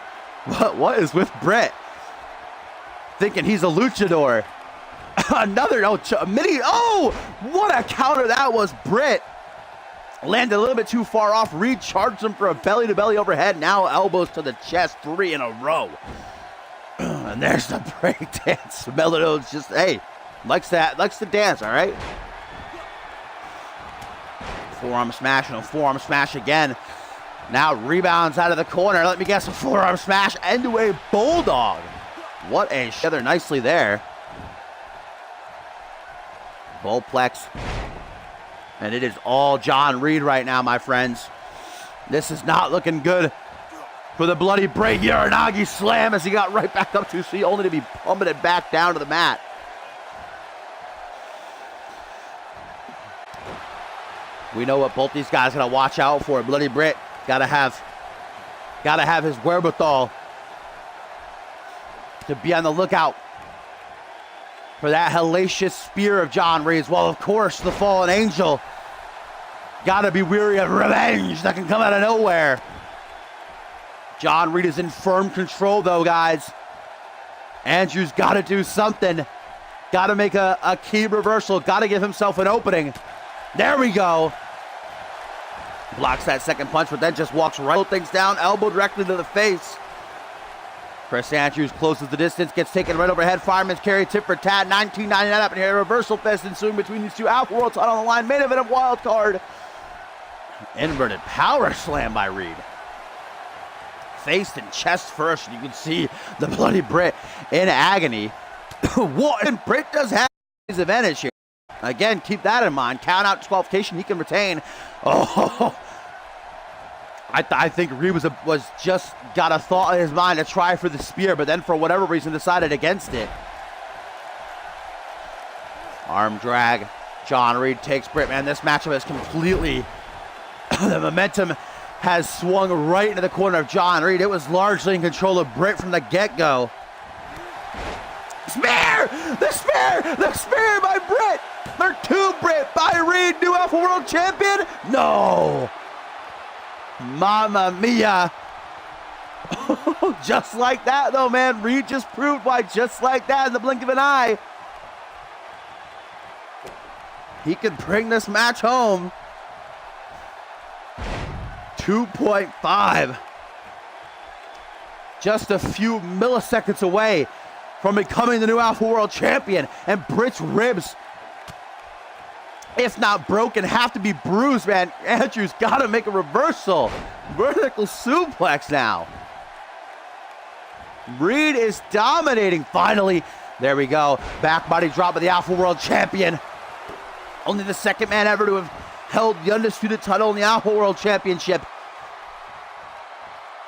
What is with Brett? Thinking he's a luchador. Another mini. Oh, what a counter that was. Britt landed a little bit too far off. Reed charged him for a belly-to-belly overhead. Now elbows to the chest, 3 in a row. And there's the break dance. Melodone's just, hey, likes to dance, all right? Forearm smash and a forearm smash again. Now rebounds out of the corner. Let me guess, a forearm smash into a bulldog. What a together nicely there. Bullplex. And it is all John Reed right now, my friends. This is not looking good for the bloody break. Uranagi slam as he got right back up to see, only to be plummeted back down to the mat. We know what both these guys are gonna watch out for. Bloody Britt gotta have his wherewithal to be on the lookout for that hellacious spear of John Reed's. Well, of course, the fallen angel gotta be weary of revenge that can come out of nowhere. John Reed is in firm control, though, guys. Andrews gotta do something. Gotta make a key reversal. Gotta give himself an opening. There we go. Blocks that second punch, but then just walks right things down. Elbow directly to the face. Chris Andrews closes the distance, gets taken right overhead. Fireman's carry, tip for tat. 19.99 up in here. Reversal fest ensuing between these two. Alpha World title on the line. Main event of wild card. Inverted power slam by Reed. Face and chest first. You can see the bloody Britt in agony. What? And Britt does have his advantage here. Again, keep that in mind. Count out disqualification. He can retain. Oh. I think Reed was just got a thought in his mind to try for the spear, but then for whatever reason decided against it. Arm drag. John Reed takes Britt. Man, this matchup is completely... the momentum has swung right into the corner of John Reed. It was largely in control of Britt from the get-go. Spear! The spear! The spear by Britt! Number 2 Britt by Reed, new Alpha World Champion? No! Mamma mia. Just like that, though, man. Reed just proved why just like that in the blink of an eye. He could bring this match home. 2.5. Just a few milliseconds away from becoming the new Alpha World Champion. And Britt's ribs, if not broken, have to be bruised, man. Andrews got to make a reversal. Vertical suplex now. Reed is dominating finally. There we go. Back body drop of the Alpha World Champion. Only the second man ever to have held the undisputed title in the Alpha World Championship.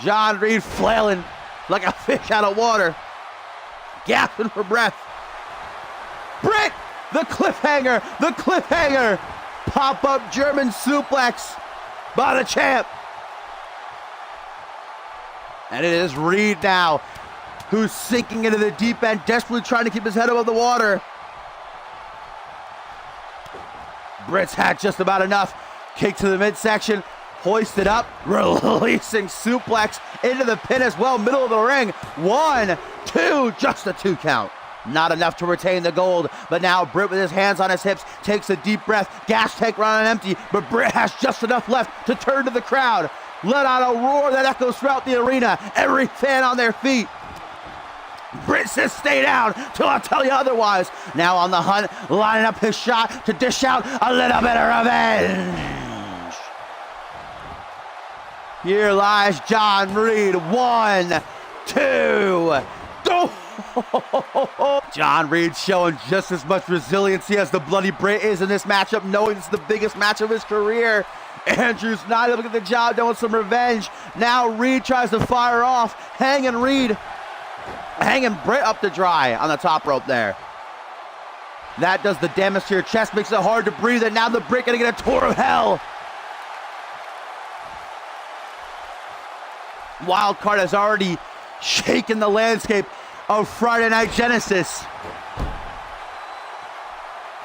John Reed flailing like a fish out of water. Gasping for breath. Britt! The cliffhanger! The cliffhanger! Pop-up German suplex by the champ. And it is Reed now, who's sinking into the deep end, desperately trying to keep his head above the water. Britt's had just about enough. Kick to the midsection, hoisted up, releasing suplex into the pin as well, middle of the ring. 1, 2, just a 2 count. Not enough to retain the gold, but now Britt with his hands on his hips takes a deep breath. Gas tank run on empty, but Britt has just enough left to turn to the crowd. Let out a roar that echoes throughout the arena. Every fan on their feet. Britt says stay down till I tell you otherwise. Now on the hunt, lining up his shot to dish out a little bit of revenge. Here lies John Reed. 1, 2, go! John Reed showing just as much resiliency as the Bloody Britt is in this matchup, knowing it's the biggest match of his career. Andrews not able to get the job done with some revenge. Now Reed tries to fire off, hanging Britt up to dry on the top rope there. That does the damage to your chest, makes it hard to breathe, and now the Britt gonna get a tour of hell. Wildcard has already shaken the landscape of Friday Night Genesis.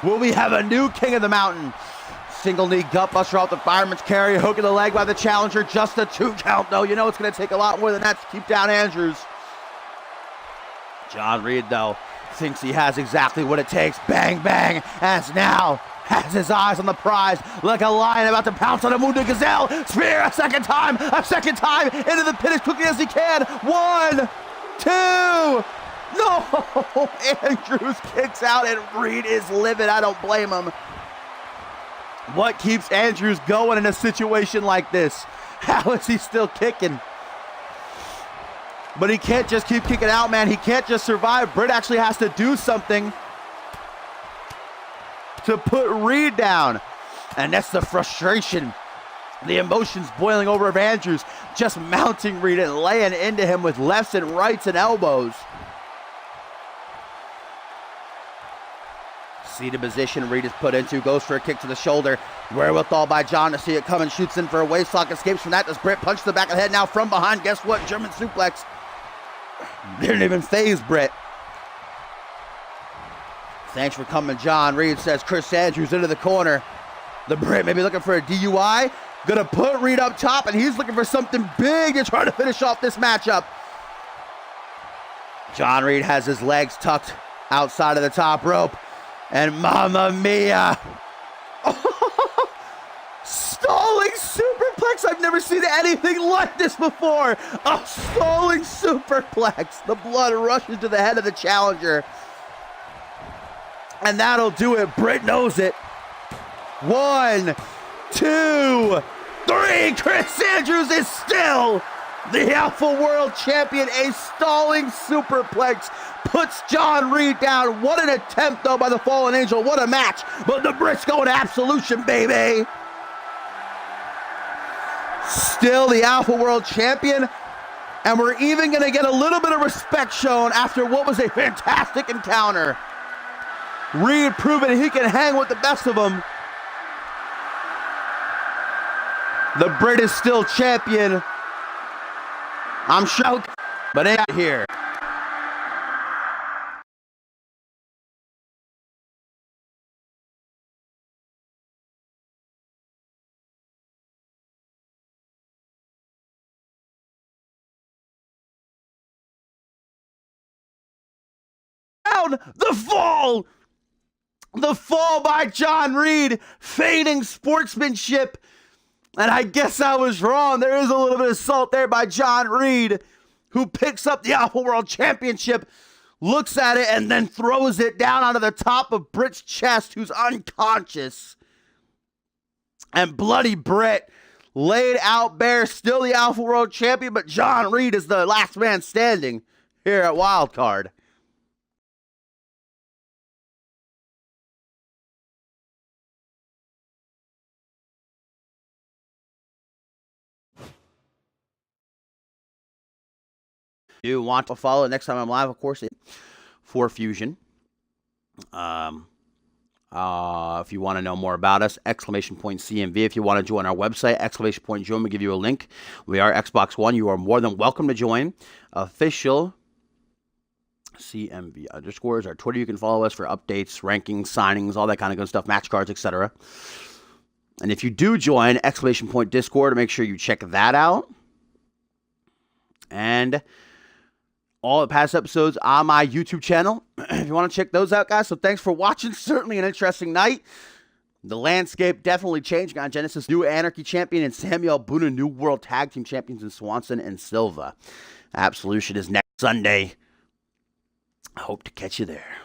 Will we have a new King of the Mountain? Single knee gutbuster off the fireman's carry, hook in the leg by the challenger, just a 2 count though. You know it's gonna take a lot more than that to keep down Andrews. John Reed though, thinks he has exactly what it takes. Bang, bang, as now has his eyes on the prize, like a lion about to pounce on a wounded gazelle. Spear a second time, into the pit as quickly as he can. 1, 2, no! Andrews kicks out and Reed is livid. I don't blame him. What keeps Andrews going in a situation like this? How is he still kicking? But he can't just keep kicking out, man. He can't just survive. Britt actually has to do something to put Reed down. And that's the frustration, the emotions boiling over of Andrews, just mounting Reed and laying into him with lefts and rights and elbows. Seated position Reed is put into, goes for a kick to the shoulder. Wherewithal by John to see it coming, shoots in for a waistlock, escapes from that. Does Britt punch to the back of the head now from behind? Guess what? German suplex. Didn't even phase Britt. Thanks for coming, John Reed, says Chris Andrews into the corner. The Britt may be looking for a DUI. Gonna put Reed up top, and he's looking for something big to try to finish off this matchup. John Reed has his legs tucked outside of the top rope. And Mamma Mia! Stalling superplex! I've never seen anything like this before! A stalling superplex! The blood rushes to the head of the challenger. And that'll do it. Britt knows it. 1, 2, 3! Chris Andrews is still the Alpha World Champion. A stalling superplex puts John Reed down. What an attempt, though, by the Fallen Angel. What a match. But the Britt's going to absolution, baby. Still the Alpha World Champion. And we're even going to get a little bit of respect shown after what was a fantastic encounter. Reed proving he can hang with the best of them. The Brit is still champion. I'm shocked, but ain't here. Down the fall. The fall by John Reed, fading sportsmanship. And I guess I was wrong. There is a little bit of salt there by John Reed, who picks up the Alpha World Championship, looks at it, and then throws it down onto the top of Britt's chest, who's unconscious. And Bloody Britt laid out bare, still the Alpha World Champion, but John Reed is the last man standing here at Wildcard. You want to follow next time I'm live, of course, for Fusion. If you want to know more about us, !CMV. If you want to join our website, !Join. We give you a link. We are Xbox One. You are more than welcome to join. Official CMV _ our Twitter. You can follow us for updates, rankings, signings, all that kind of good stuff, match cards, etc. And if you do join Discord, make sure you check that out. And all the past episodes on my YouTube channel, if you want to check those out, guys. So thanks for watching. Certainly an interesting night. The landscape definitely changed. Got Genesis new Anarchy champion and Samuel Buna new World Tag Team champions in Swanson and Silva. Absolution is next Sunday. I hope to catch you there.